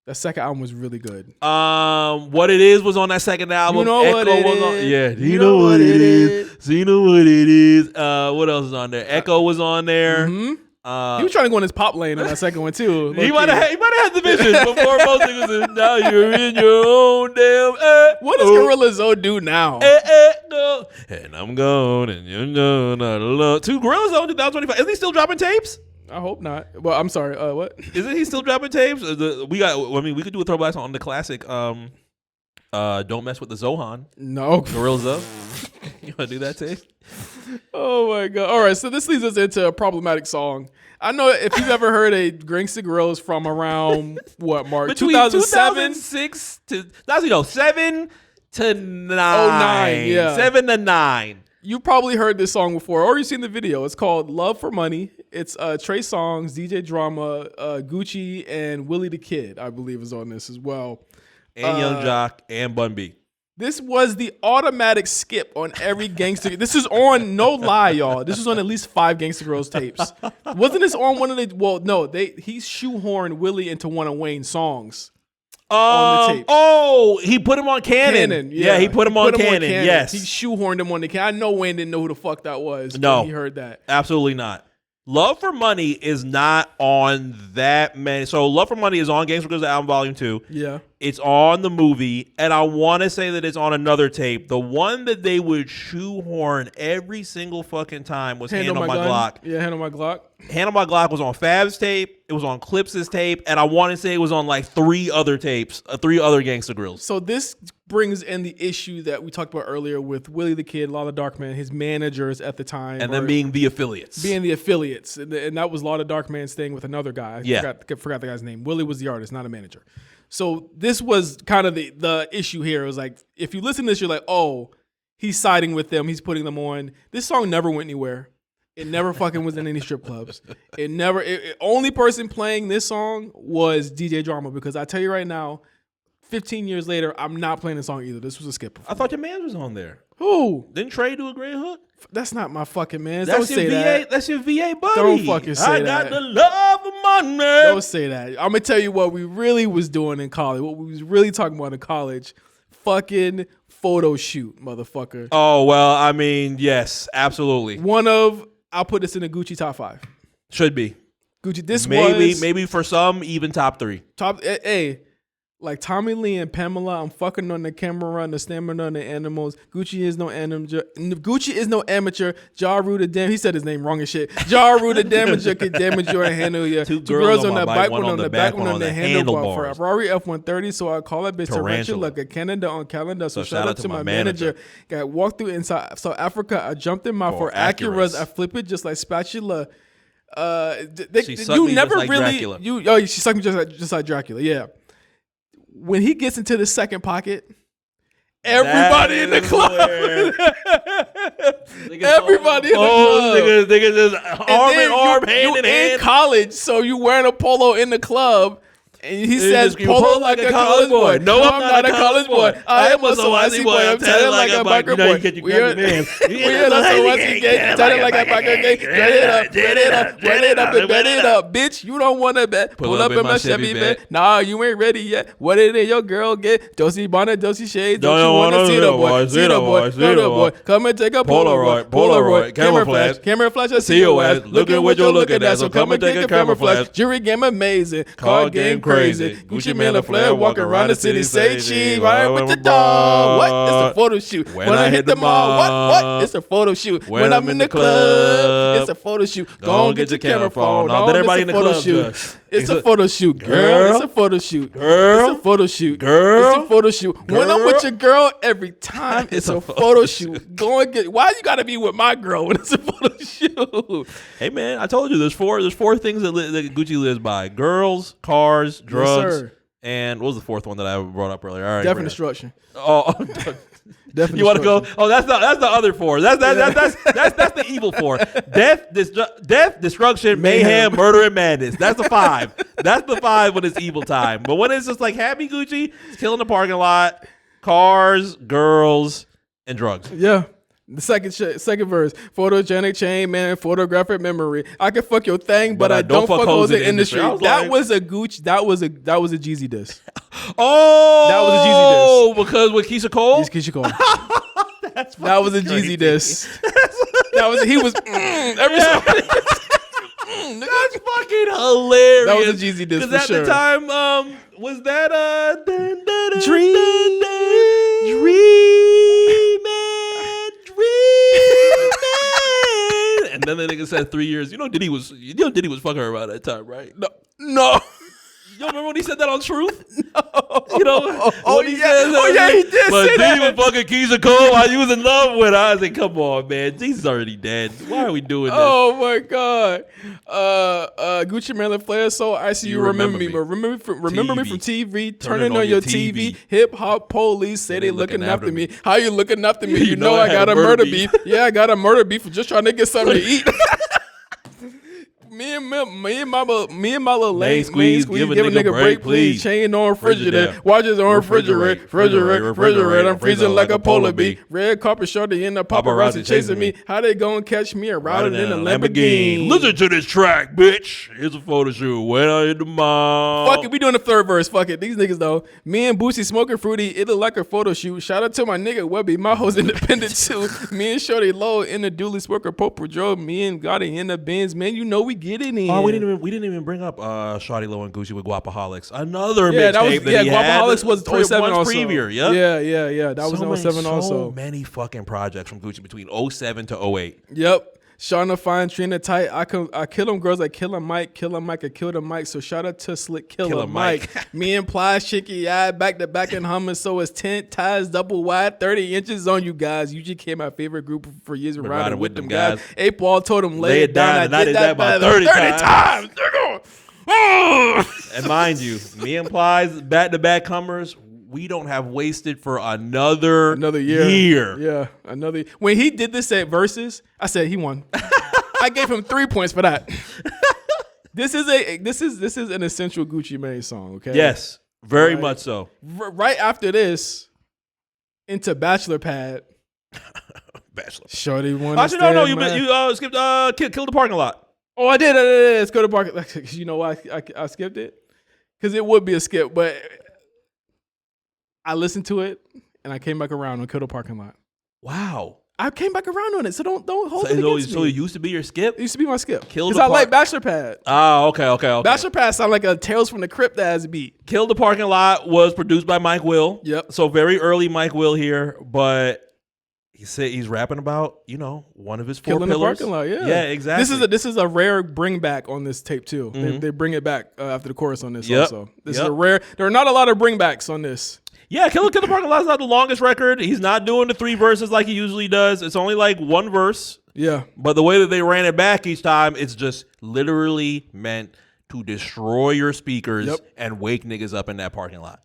That second album was really good. What It Is was on that second album. You know Echo what it was is. on. Yeah, you know what it is. So you know what it is. What else is on there? Echo was on there. Mm-hmm. He was trying to go in his pop lane on that second one too. He might have had the vision before most niggas said, now you're in your own damn. What does Gorilla do now? No. And I'm gone, and you know not alone. Two Gorilla Zone 2025. Isn't he still dropping tapes? I hope not. Well, I'm sorry. What? Isn't he still dropping tapes? We could do a throwback on the classic. Don't Mess with the Zohan. No. Gorilla Zone. You want to do that tape? Oh my god! All right, so this leads us into a problematic song. I know if you've ever heard a Gangsta Grillz from around what Mark between 2006 to 7 to 9. 09, yeah. 7 to 9. You probably heard this song before, or you've seen the video. It's called "Love for Money." It's Trey Songz, DJ Drama, Gucci, and Willie the Kid, I believe, is on this as well. And Young Jock and Bun B. This was the automatic skip on every Gangsta. This is on, no lie, y'all. This was on at least 5 Gangsta Grillz tapes. Wasn't this on one of the? Well, no, he shoehorned Willie into one of Wayne's songs. On the tape. Oh, he put him on Canon. Yeah, he put him on Canon. Yes, he shoehorned him on the Canon. I know Wayne didn't know who the fuck that was. No, when he heard that. Absolutely not. Love for Money is not on that many. So Love for Money is on Gangsta Grillz album Volume 2. Yeah. It's on the movie, and I want to say that it's on another tape. The one that they would shoehorn every single fucking time was Hand on My Glock. Yeah, Hand on My Glock. Hand on My Glock was on Fab's tape. It was on Clips' tape, and I want to say it was on like 3 other tapes, 3 other Gangsta Grillz. So this brings in the issue that we talked about earlier with Willie the Kid, Lala Darkman, his managers at the time. And then being the affiliates. And that was Lala Darkman's thing with another guy. I forgot the guy's name. Willie was the artist, not a manager. So this was kind of the issue here. It was like, if you listen to this, you're like, oh, he's siding with them. He's putting them on. This song never went anywhere. It never fucking was in any strip clubs. Only person playing this song was DJ Drama, because I tell you right now, 15 years later, I'm not playing the song either. This was a skip. I thought your man was on there. Who? Didn't Trey do a great hook? That's not my fucking man. Don't say VA, that. That's your VA buddy. Don't fucking say that. I got the love of money. Don't say that. I'm going to tell you what we really was doing in college. What we was really talking about in college. Fucking photo shoot, motherfucker. Oh, well, I mean, yes, absolutely. I'll put this in the Gucci top 5. Should be. Gucci, maybe for some, even top 3. Hey, like Tommy Lee and Pamela, I'm fucking on the camera and the stamina on the animals. Gucci is no amateur. Ja Rule the damn. He said his name wrong as shit. Ja Rule the damager can damage your handle. Yeah. Two girls on the bike, one on the back, one on the handlebar. For a Ferrari F-130, so I call that bitch Tarantula. Like a Canada on calendar. So shout out to my manager. Got walked through inside South Africa. I jumped in my for Acuras. I flip it just like spatula. She sucked me just like Dracula. She sucked me just like Dracula. Yeah. When he gets into the second pocket, everybody in the club. Everybody in the club. Niggas just arm in arm, hand in hand. In college, so you wearing a polo in the club. And he says, polo like a college boy. No, I'm not a college boy. I am a Swazi boy. I'm tatted like a biker boy. We are the Swazi gang. Tatted like a biker gang. Run it up, and bet it up. Bitch, you don't want to bet. Pull up in my Chevy bed. Nah, you ain't ready yet. What did your girl get? Dosey bonnet, dosey shades. Don't you want to see the boy? See the boy. See the boy. Come and take a Polaroid. Camera flash. I see your ass. Look at what you're looking at. So come and take a camera flash. Jury game amazing. Card game crazy. Guccimania flare walking around the city, say cheese, right with the dog. What? It's a photo shoot. When I hit the mall, what? It's a photo shoot. When I'm in the club, it's a photo shoot. Go on, get your camera phone. Let everybody in the club shoot. It's a photo shoot, girl. It's a photo shoot, girl. It's a photo shoot, girl. It's a photo shoot. When I'm with your girl, every time it's a photo shoot. Go and get. Why you gotta be with my girl when it's a photo shoot? Hey man, I told you there's four things that Gucci lives by: girls, cars, drugs, and what was the fourth one that I brought up earlier? All right, death and destruction. Oh. You want to go? Oh, that's the other 4. That's the evil 4. Death, destruction, mayhem, murder, and madness. That's the 5. That's the 5 when it's evil time. But when it's just like happy Gucci, it's killing the parking lot, cars, girls, and drugs. Yeah. The second verse, photogenic chain man, photographic memory. I can fuck your thing, but I don't fuck hoes in the industry. That was a Gucci. That was a Jeezy diss. Oh, that was a Jeezy diss. Because with Keisha Cole. Keisha Cole. That was a Jeezy diss. That was he was every song. That's fucking hilarious. That was a Jeezy diss for at sure. the time, was that Dream Man. And then the nigga said 3 years. Diddy was fucking her around that time, right? No. You remember when he said that on Truth? No. He did But say that. Diddy was fucking Keisha Cole while you was in love with her. I was like, come on, man. Jesus already dead. Why are we doing this? Oh my God. Guccimania Flair Soul, I see you remember me. But remember me from TV. Turning on your TV. Hip hop police say they looking after me. How you looking after me? You know I got a murder beef. Yeah, I got a murder beef for just trying to get something to eat. Me and my little lane squeeze, give a nigga break, please. Chain on Frigidaire, watches on refrigerator. I'm freezing like a polar bear. Red carpet shorty in the paparazzi chasing me. How they gonna catch me riding in a Lamborghini? Listen to this track, bitch. Here's a photo shoot. When I hit the mall. Fuck it, we doing the third verse. Fuck it, these niggas though. Me and Boosie smoking fruity. It look like a photo shoot. Shout out to my nigga Webby. My hoes independent too. Me and Shorty Low in the dually smoker Pope drove. Me and Gotti in the Benz. Man, you know we get it in. Oh, we didn't even bring up Shawty Low and Gucci with Guapaholics. Another mixtape Guapaholics was 07 also. Preview, yep. Yeah. That was 07 also. So many fucking projects from Gucci between 07 to 08. Yep. Shauna Fine, Trina Tight. I kill them girls like Killer Mike. I kill the Mike. So shout out to Slick Killer Mike. Me and Ply Chicky eye back to back and humming. So it's 10 ties double wide, 30 inches on you guys. UGK my favorite group for years. Been riding with them guys. 8 Ball told him lay it down. I did that about 30 times. And mind you, me and Ply's back to back comers. We don't have wasted for another year. Yeah, another. When he did this at Versus, I said he won. I gave him 3 points for that. This is an essential Guccimania song. Okay. Yes, very much so. Right after this, into Bachelor Pad. Bachelor. Shorty wanna actually, no, you skipped Kill the Parking Lot. Oh, I did. Let's go to parking. You know why I skipped it? Because it would be a skip, but. I listened to it and I came back around on Kill the Parking Lot. Wow. I came back around on it, so don't hold it against me. So it used to be your skip? It used to be my skip. Because I like Bachelor Pad. Oh, okay. Bachelor Pad sound like a Tales from the Crypt ass beat. Kill the Parking Lot was produced by Mike Will. Yep. So very early Mike Will here, but he said he's rapping about, one of his four Killing pillars. the Parking Lot, yeah. Yeah, exactly. This is a rare bring back on this tape too. Mm-hmm. They bring it back after the chorus on this also. This is a rare. There are not a lot of bring backs on this. Yeah, Kill the Parking Lot is not the longest record. He's not doing the 3 verses like he usually does. It's only like 1 verse. Yeah. But the way that they ran it back each time, it's just literally meant to destroy your speakers and wake niggas up in that parking lot.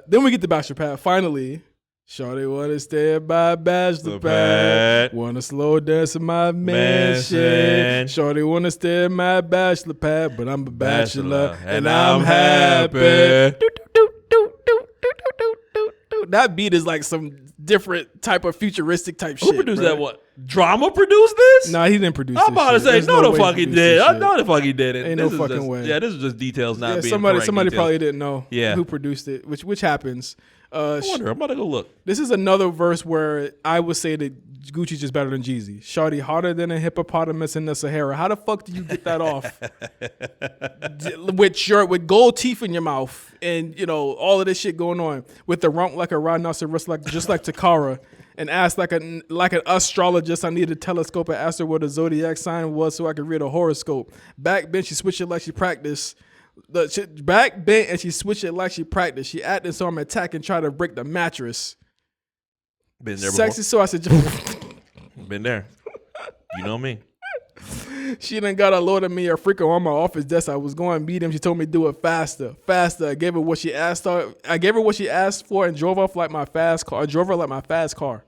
Then we get the Bachelor Pad. Finally, shawty wanna stay at my Bachelor Pad. Wanna slow dance in my mansion. Shawty wanna stay at my Bachelor Pad, but I'm a bachelor and I'm happy. That beat is like some different type of futuristic type shit. Who produced that? What? Drama produced this? Nah, he didn't produce it. I'm about to say, no, the fuck he did. I know the fuck he did it. Ain't no fucking way. Yeah, this is just details not being somebody probably didn't know who produced it, which happens. I wonder. I'm about to go look. This is another verse where I would say that Gucci's just better than Jeezy. Shawty harder than a hippopotamus in the Sahara. How the fuck do you get that off? with gold teeth in your mouth and all of this shit going on with the rump like a rhinoceros, just like Takara, and ask like an astrologist. I need a telescope and asked her what a zodiac sign was so I could read a horoscope. Back bench, she switched it like she practiced. Back bent and she switched it like she practiced. She acted so I'm attacking, try to break the mattress. Been there Sexy, before. so I said, been there. You know me. She done got a load of me a freaker on my office desk. I was going to meet him. She told me to do it faster. I gave her what she asked for and drove off like my fast car. I drove her like my fast car.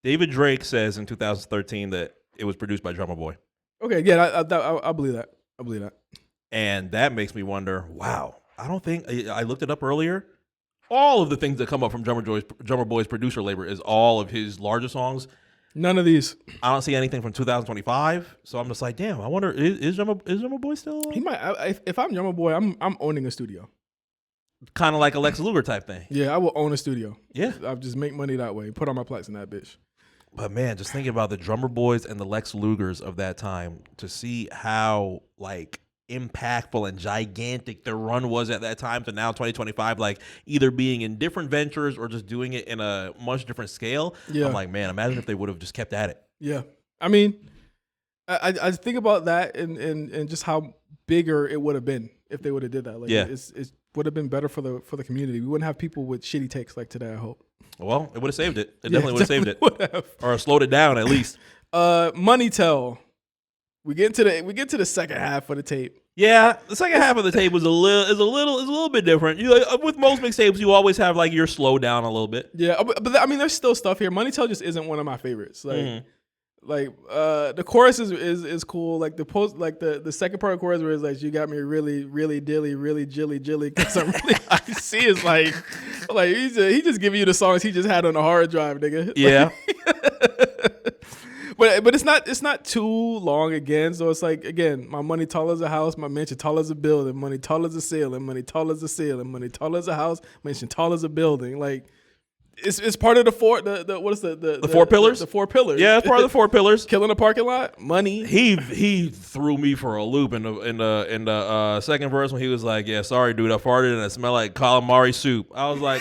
David Drake says in 2013 that it was produced by Drummer Boy. Okay, yeah, I believe that. And that makes me wonder, wow, I don't think, I looked it up earlier. All of the things that come up from Drummer Boy's producer labor is all of his larger songs. None of these. I don't see anything from 2025. So I'm just like, damn. I wonder is Drummer Boy still? He might. If I'm Drummer Boy, I'm owning a studio. Kind of like a Lex Luger type thing. Yeah, I will own a studio. Yeah, I'll just make money that way. Put on my plaques in that bitch. But man, just thinking about the Drummer Boys and the Lex Lugers of that time, to see how like impactful and gigantic their run was at that time to now 2025, like either being in different ventures or just doing it in a much different scale. Yeah. I'm like, man, imagine if they would have just kept at it. Yeah. I mean, I think about that and just how bigger it would have been if they would have did that. Like, yeah. It would have been better for the community. We wouldn't have people with shitty takes like today, I hope. Well, it would have saved it. It definitely would have saved it. Or slowed it down at least. Money Tell. We get to the second half of the tape. Yeah, the second half of the tape was a little bit different. You like, with most mixtapes, you always have like your slow down a little bit. Yeah, but I mean, there's still stuff here. Money Tell just isn't one of my favorites. Like, the chorus is cool. Like the second part of the chorus where it's like, you got me really, really dilly, really jilly, because I'm really see is like he just giving you the songs he just had on the hard drive, nigga. Yeah. But it's not too long again. So it's like, again, my money tall as a house, my mansion tall as a building, money tall as a ceiling, money tall as a ceiling, money tall as a house, mansion tall as a building. Like, it's part of the four pillars. The 4 pillars. Yeah, it's part of the 4 pillars. Killing the parking lot, money. He threw me for a loop in the second verse when he was like, "Yeah, sorry, dude, I farted and it smelled like calamari soup." I was like,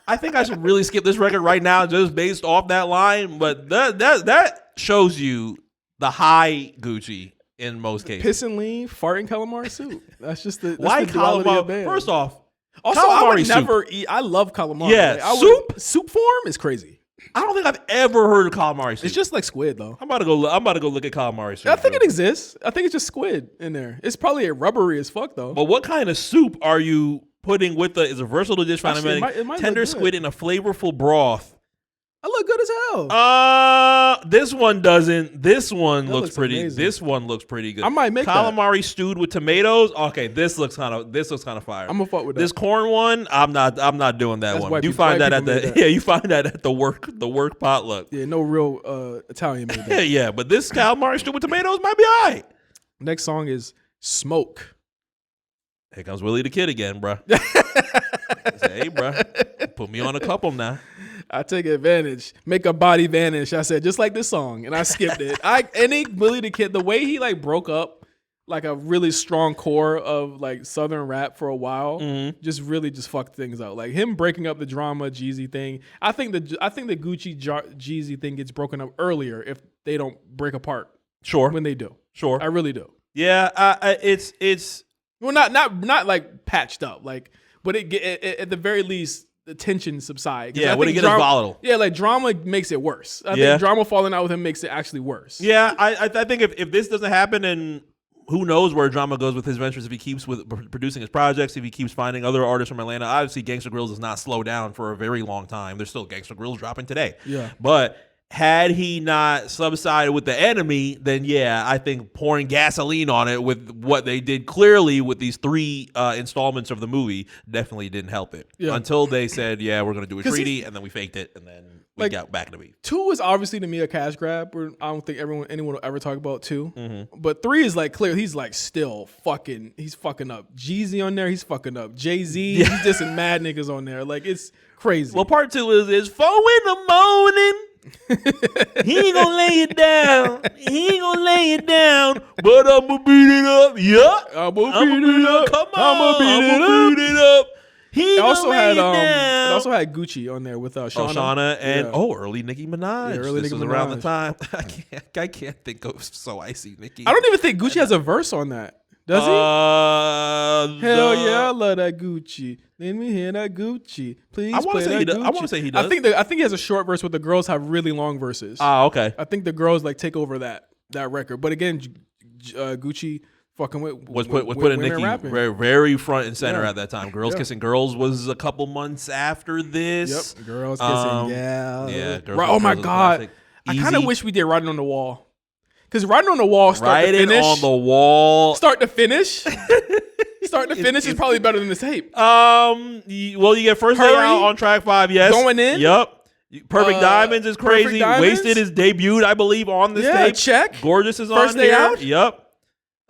I think I should really skip this record right now just based off that line. But that shows you the high Gucci in most cases. Piss and lean, farting calamari soup. That's just the calamari. First off. Also, I would never eat. I love calamari. Yeah, like, soup form is crazy. I don't think I've ever heard of calamari soup. It's just like squid, though. I'm about to go look at calamari soup. I think it exists. I think it's just squid in there. It's probably rubbery as fuck, though. But what kind of soup are you putting with the? Is a versatile dish finding tender squid in a flavorful broth? I look good as hell. This one doesn't. This one looks pretty. Amazing. This one looks pretty good. I might make calamari stewed with tomatoes. Okay, this looks kind of fire. I'm gonna fuck with that. This corn one, I'm not doing that one. You find that at the work potluck. Yeah, no real Italian made that. Yeah, but this calamari stewed with tomatoes might be all right. Next song is Smoke. Here comes Willie the Kid again, bro. Say, hey, bro, put me on a couple now. I take advantage, make a body vanish. I said, just like this song, and I skipped it. Willie the Kid, the way he like broke up like a really strong core of like Southern rap for a while, just fucked things out. Like him breaking up the Drama Jeezy thing. I think the Gucci Jeezy thing gets broken up earlier if they don't break apart. Sure, when they do. Sure, I really do. Yeah, it's well, not like patched up, like, but it at the very least. The tension subside. Yeah, when it gets volatile. Yeah, like Drama makes it worse. I think Drama falling out with him makes it actually worse. Yeah, I think if this doesn't happen, and who knows where Drama goes with his ventures, if he keeps with producing his projects, if he keeps finding other artists from Atlanta. Obviously, Gangsta Grillz does not slow down for a very long time. There's still Gangsta Grillz dropping today. Yeah. But had he not subsided with the enemy, then yeah, I think pouring gasoline on it with what they did clearly with these 3 installments of the movie definitely didn't help it. Yeah. Until they said, yeah, we're going to do a treaty, and then we faked it, and then we got back in the beat. 2 is obviously to me a cash grab. I don't think anyone will ever talk about 2. But 3 is like clear. He's like still fucking. He's fucking up Jeezy on there. He's fucking up Jay-Z. Yeah. He's just in mad niggas on there. Like it's crazy. Well, part 2 is 4 in the morning. He ain't gonna lay it down. But I'ma beat it up. Yeah, I'ma beat it up. Come on, I'ma beat it up. It also had Gucci on there with Shauna. Shauna and early Nicki Minaj. Yeah, early this Nicki was Minaj. Around the time. I can't think of So Icy Nicki. I don't even think Gucci has a verse on that. Does he? Hell yeah, I love that Gucci. Let me hear that Gucci. Please play that Gucci. I want to say he does. I think he has a short verse, but the girls have really long verses. Okay. I think the girls like take over that record. But again, Gucci fucking was putting Nicki very, very front and center at that time. Girls Kissing Girls was a couple months after this. Yep. Girls Kissing Yeah. Oh my God. I kind of wish we did Riding on the Wall. Because Riding on the Wall, start to finish. On the Wall. Start to finish. Start to finish is probably better than the tape. Well, you get First Day Out on track 5, yes. Going in? Yep. Perfect Diamonds is crazy. Wasted is debuted, I believe, on this tape. Check. Gorgeous is First on here. Day Out? Yep.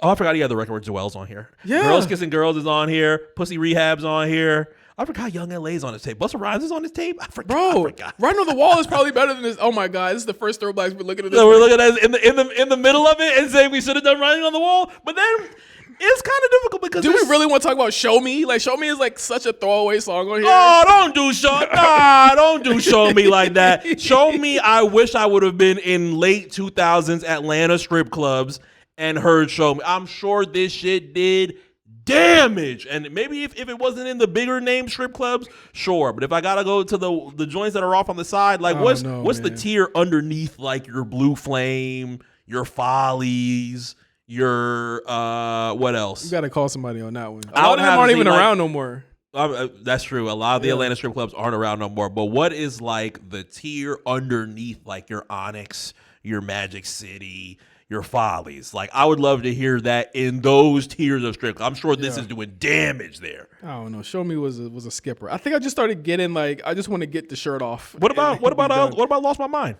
Oh, I forgot he had the record with Joel's on here. Yeah. Girls Kissing Girls is on here. Pussy Rehab's on here. I forgot Young LA's on his tape. Busta Rhymes is on his tape. I forgot. Right on the Wall is probably better than this. Oh my God, this is the first ThrowBLKs we're looking at. This so we're looking at it in the middle of it and saying we should have done Writing on the Wall, but then it's kind of difficult because do we really want to talk about Show Me? Like Show Me is like such a throwaway song on here. Oh, don't do Show Me like that. Show Me, I wish I would have been in late 2000s Atlanta strip clubs and heard Show Me. I'm sure this shit did damage. And maybe if it wasn't in the bigger name strip clubs, sure. But if I gotta go to the joints that are off on the side, like what's the tier underneath like your Blue Flame, your Follies, your what else? You gotta call somebody on that one. A lot of them aren't even around no more. That's true. A lot of the Atlanta strip clubs aren't around no more. But what is like the tier underneath like your Onyx, your Magic City, your Follies? Like I would love to hear that in those tiers of strip. I'm sure this is doing damage there. I don't know. Show Me was a skipper. I think I just started getting like I just want to get the shirt off. What about Lost My Mind?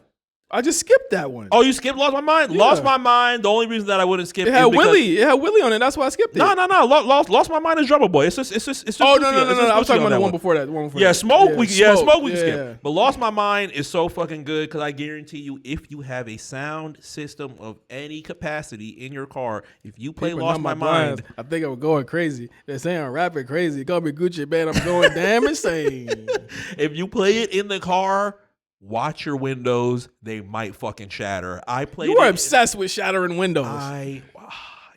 I just skipped that one. Oh, you skipped Lost My Mind? Yeah. Lost My Mind. The only reason that I wouldn't skip it had Willie. It had Willie on it. That's why I skipped it. No. Lost My Mind is Drummer Boy. It's just. Oh no. I was talking about the one before that. Smoke. We can skip. But Lost My Mind is so fucking good because I guarantee you, if you have a sound system of any capacity in your car, if you play Lost My Mind, I think I'm going crazy. They're saying I'm rapping crazy. Call me Gucci, man. I'm going damn insane. If you play it in the car, watch your windows. They might fucking shatter. You are obsessed with shattering windows.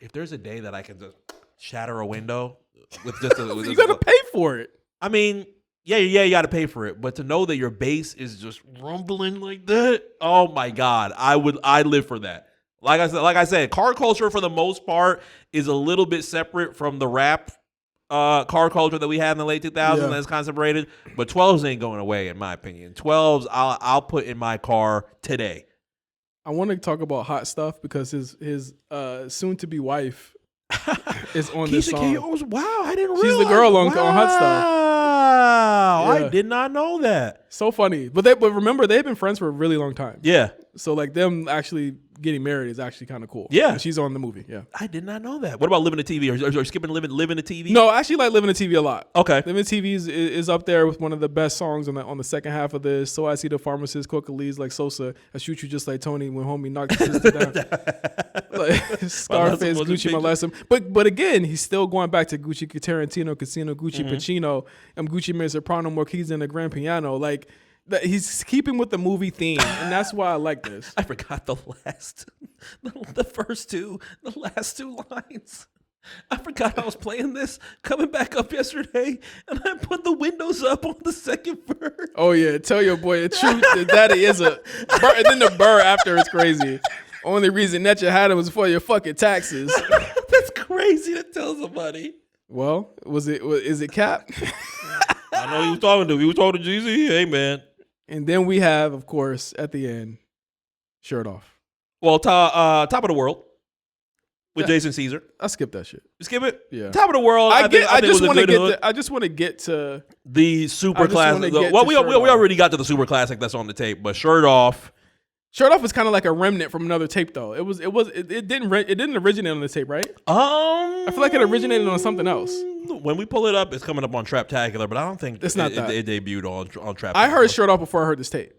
If there's a day that I can just shatter a window with just you gotta pay for it. I mean, yeah, you gotta pay for it. But to know that your bass is just rumbling like that, oh my God, I live for that. Like I said, car culture for the most part is a little bit separate from the rap car culture that we had in the late 2000s that's kind of separated, but 12s ain't going away in my opinion. 12s I'll put in my car today. I want to talk about Hot Stuff because his soon to be wife is on this song. Wow, I didn't realize. She's the girl on Hot Stuff. Wow, I did not know that. So funny, but remember they've been friends for a really long time. Yeah. So like them actually getting married is actually kind of cool. Yeah. And she's on the movie. Yeah. I did not know that. What about Living the TV? Or skipping Living the TV? No, I actually like Living the TV a lot. Okay. Living the TV is up there with one of the best songs on the second half of this. So I See the Pharmacist, Coca Lee's like Sosa. I Shoot You Just Like Tony when homie knocked his sister down. Like, Scarface, Gucci molest him. But again, he's still going back to Gucci Tarantino, Casino, Gucci Pacino, and Gucci made soprano more keys than a grand piano. Like, he's keeping with the movie theme, and that's why I like this. I forgot the last two lines. I forgot I was playing this, coming back up yesterday, and I put the windows up on the second verse. Oh yeah, tell your boy the truth. That daddy is a burr, and then the burr after is crazy. Only reason that you had it was for your fucking taxes. That's crazy to tell somebody. Well, is it Cap? I know he was talking to. He was talking to Jeezy. Hey man. And then we have, of course, at the end, Shirt Off. Well, Top of the World with Jason Caesar. I skipped that shit. You skip it? Yeah. Top of the World. I just want to get to the super classic. Well, we already got to the super classic that's on the tape, but Shirt Off. Shirt Off is kind of like a remnant from another tape, though. It didn't originate on the tape, right? I feel like it originated on something else. When we pull it up, it's coming up on Traptacular, but I don't think it's not that. It debuted on Traptacular. I heard Shirt Off before I heard this tape.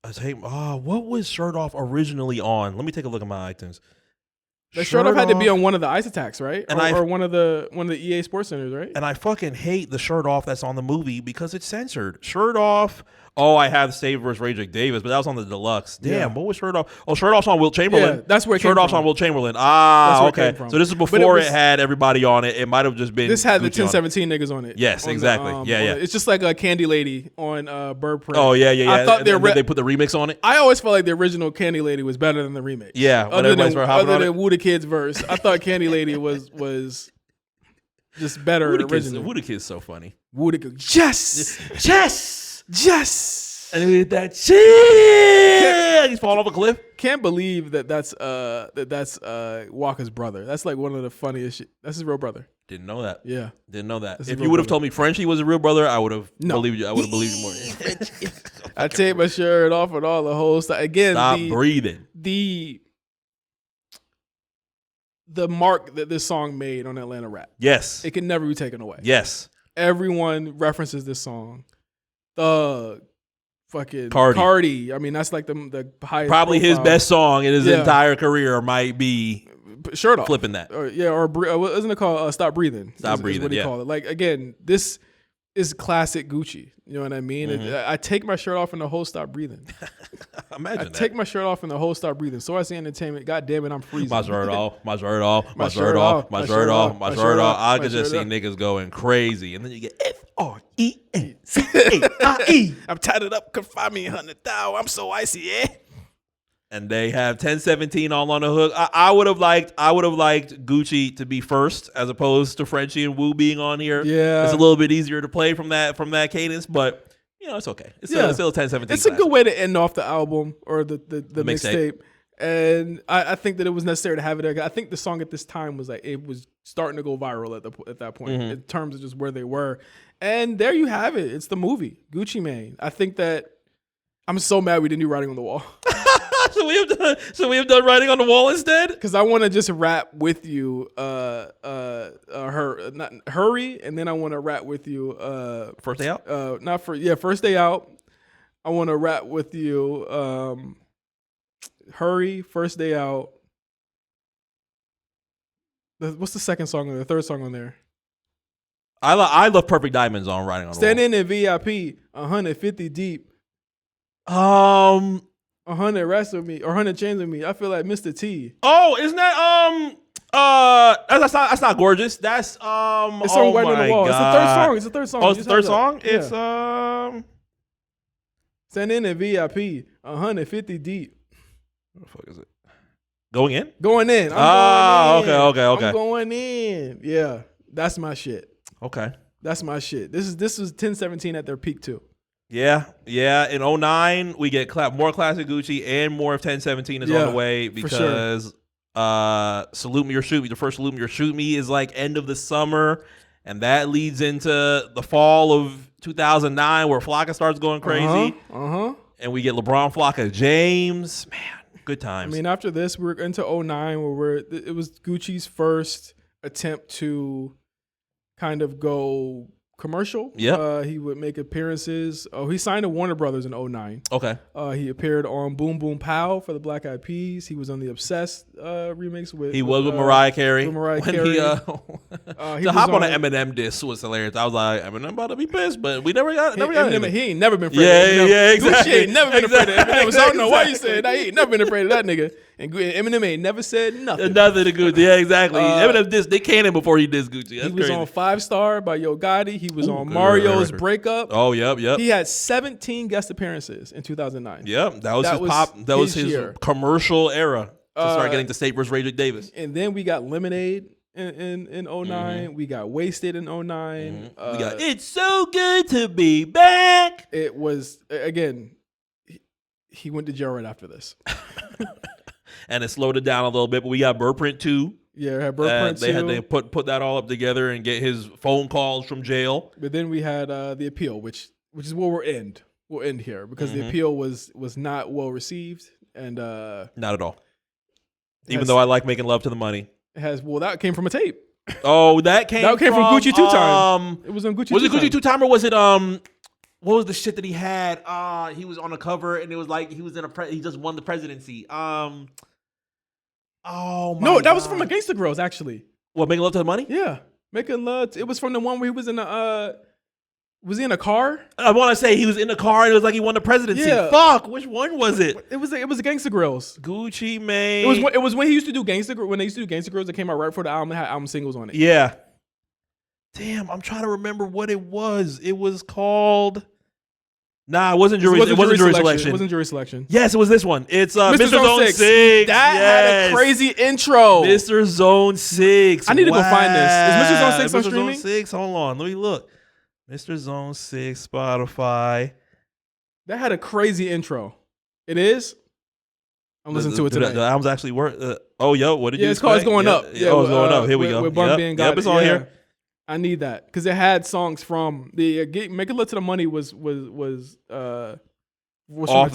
What was Shirt Off originally on? Let me take a look at my iTunes. The Shirt Off had to be on one of the Ice Attacks, right? Or one of the EA Sports Centers, right? And I fucking hate the Shirt Off that's on the movie because it's censored. Shirt Off. Oh, I have Save vs. Ray J Davis, but that was on the deluxe. Damn, what was Shirt Off? Oh, Shirt Off's on Wilt Chamberlain. Yeah, that's where it came Shirt Off's on Wilt Chamberlain. Ah, okay. So this is before it had everybody on it. It might have just been. This had the 1017 niggas on it. Yes, exactly. Yeah. It's just like a Candy Lady on Bird Print. Oh yeah. I thought they put the remix on it. I always felt like the original Candy Lady was better than the remix. Yeah, other than Woo the Kid's verse, I thought Candy Lady was just better originally. Woo the Kid's so funny. Woo the Kid. Yes. And he hit that shit. He's falling off a cliff. Can't believe that's Walker's brother. That's like one of the funniest shit. That's his real brother. Didn't know that. Yeah. Didn't know that. That's if you would have told me Frenchie was a real brother, I would have believed you. I would have believed you more. I take my shirt off and all the whole stuff. Again, stop breathing. The mark that this song made on Atlanta rap. Yes. It can never be taken away. Yes. Everyone references this song. Thug, fucking Cardi. I mean, that's like the highest. Probably profile. his best song in his entire career might be shirt off. Flipping that. Or isn't it called Stop Breathing? Stop Breathing, is what he called it. Like, again, this is classic Gucci. You know what I mean? I take my shirt off and the whole stop breathing. Imagine that. Take my shirt off and the whole stop breathing. So I see entertainment. God damn it, I'm freezing. My shirt off. I could just see niggas going crazy. And then you get FRENCAIE. I'm tatted up, could find me 100,000. I'm so icy, yeah. And they have 1017 all on the hook. I would have liked Gucci to be first as opposed to Frenchie and Wu being on here. Yeah, it's a little bit easier to play from that cadence, but you know it's okay. It's still 1017. It's a good way to end off the album or the mixtape. And I think that it was necessary to have it there. I think the song at this time was like it was starting to go viral at that point in terms of just where they were. And there you have it. It's the movie Guccimania. I think that I'm so mad we didn't do Writing on the Wall. So we have done Writing on the Wall instead? Because I want to just rap with you, hurry, and then I want to rap with you. First Day Out? First Day Out. I want to rap with you. Hurry, First Day Out. What's the second song on there? The third song on there? I love Perfect Diamonds on Writing on the Wall. Standing in VIP, 150 deep. 100 rest with me or 100 chains with me. I feel like Mr. T. Oh, isn't that that's not Gorgeous. That's it's on Writing on the Wall. God. It's the third song. Oh, it's the third song? Yeah. It's Send in VIP, 150 deep. What the fuck is it? Going in? Going in. Okay. I'm going in. Yeah. That's my shit. Okay. That's my shit. This was 1017 at their peak too. Yeah. In 09, we get more classic Gucci and more of 1017 is on the way because Salute Me or Shoot Me. The first Salute Me or Shoot Me is like end of the summer, and that leads into the fall of 2009 where Flocka starts going crazy. And we get LeBron, Flocka, James. Man, good times. I mean, after this, we're into 09 where it was Gucci's first attempt to kind of go commercial. Yeah. He would make appearances. He signed to Warner Brothers in 09. Okay. He appeared on Boom Boom Pow for the Black Eyed Peas. He was on the Obsessed remix with. He was with Mariah Carey. With Mariah Carey. To hop on an Eminem diss was hilarious. I was like, Eminem about to be pissed, but we never got Eminem. He ain't never been afraid. Yeah, exactly. Gucci ain't never been afraid of Eminem. So I don't know why you said that. He ain't never been afraid of that nigga. And Eminem ain't never said nothing. Nothing to Gucci. Yeah, exactly. Eminem dissed Nick Cannon before he dissed Gucci. That's he was crazy. on 5 Star by Yo Gotti. He was on Mario's Breakup. Oh, yep. He had 17 guest apperances in 2009. Yep, that was his commercial era to start getting to State vs. Ray J Davis. And then we got Lemonade in 09. We got Wasted in 09. We got It's So Good to Be Back. It was, again, he went to jail right after this. And it slowed it down a little bit, but we got Burprint 2. Yeah, we had Burprint 2. They had to put that all up together and get his phone calls from jail. But then we had The Appeal, which is where we'll end. We'll end here because The Appeal was not well received. And not at all. Even though I like Making Love to the Money. That came from a tape. Oh, that came from Gucci 2 Time. It was on Gucci 2 Time. Was it Gucci 2 Time or was it what was the shit that he had? He was on the cover and it was like he was he just won the presidency. No, that was from a Gangsta Grillz, actually. What, Making Love to the Money? Yeah. Making Love. It was from the one where he was in was he in a car? I want to say he was in the car and it was like he won the presidency. Yeah. Fuck, which one was it? It was a Gangsta Grillz. Guccimania. It was when he used to do Gangsta Grillz. When they used to do Gangsta Grillz, that came out right before the album. It had album singles on it. Yeah. Damn, I'm trying to remember what it was. It was called. Nah, it wasn't jury selection. It wasn't jury selection. Yes, it was this one. It's Mr. Zone 6. That had a crazy intro. Mr. Zone 6. I need to go find this. Is Mr. Zone 6 on streaming? Mr. Zone 6. Hold on. Let me look. Mr. Zone 6, Spotify. That had a crazy intro. It is. I'm listening to it today. The album's actually worth. Oh, yo, what did you? It's called It's Going Up. Yeah, it's going up. Here we go. With Bun B and God. It's on here. I need that because it had songs from the Make It Look to the Money was off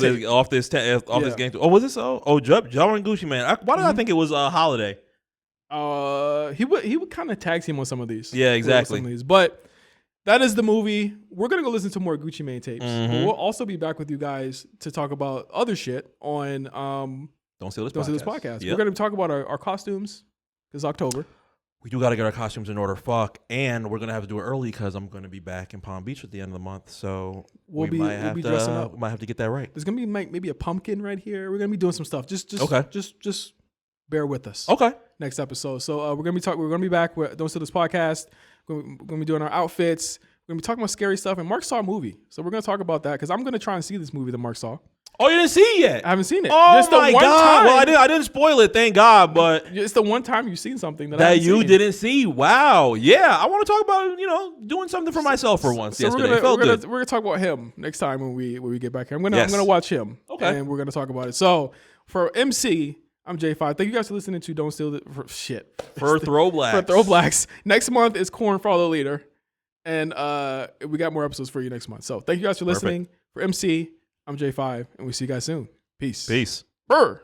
this Gangsta. Oh, was this? John and Guccimania. Why did I think it was Holiday? He would kind of tag team on some of these. Yeah, exactly. Some of these. But that is the movie. We're gonna go listen to more Guccimania tapes. But we'll also be back with you guys to talk about other shit on Don't Steal This Podcast. Yep. We're gonna talk about our costumes because October. We do got to get our costumes in order. And we're gonna have to do it early because I'm gonna be back in Palm Beach at the end of the month. So we'll be dressing up. We might have to get that right. There's gonna be maybe a pumpkin right here. We're gonna be doing some stuff. Just bear with us. Okay. Next episode. So we're gonna be back with Don't Steal This Podcast. We're gonna be doing our outfits. We're gonna be talking about scary stuff. And Mark saw a movie, so we're gonna talk about that because I'm gonna try and see this movie that Mark saw. Oh, you didn't see it yet? I haven't seen it. Oh my God! Well, I didn't spoil it, thank God. But it's the one time you've seen something that you didn't see. Wow. Yeah, I want to talk about doing something for myself for once. So yesterday. we're gonna talk about him next time when we get back here. I'm gonna watch him. Okay. And we're gonna talk about it. So for MC, I'm J5. Thank you guys for listening to Don't Steal It. For ThrowBLKs. For ThrowBLKs. Next month is Corn for All the Leader. And we got more episodes for you next month. So thank you guys for listening. For MC, I'm J5, and we'll see you guys soon. Peace. Peace. Brr.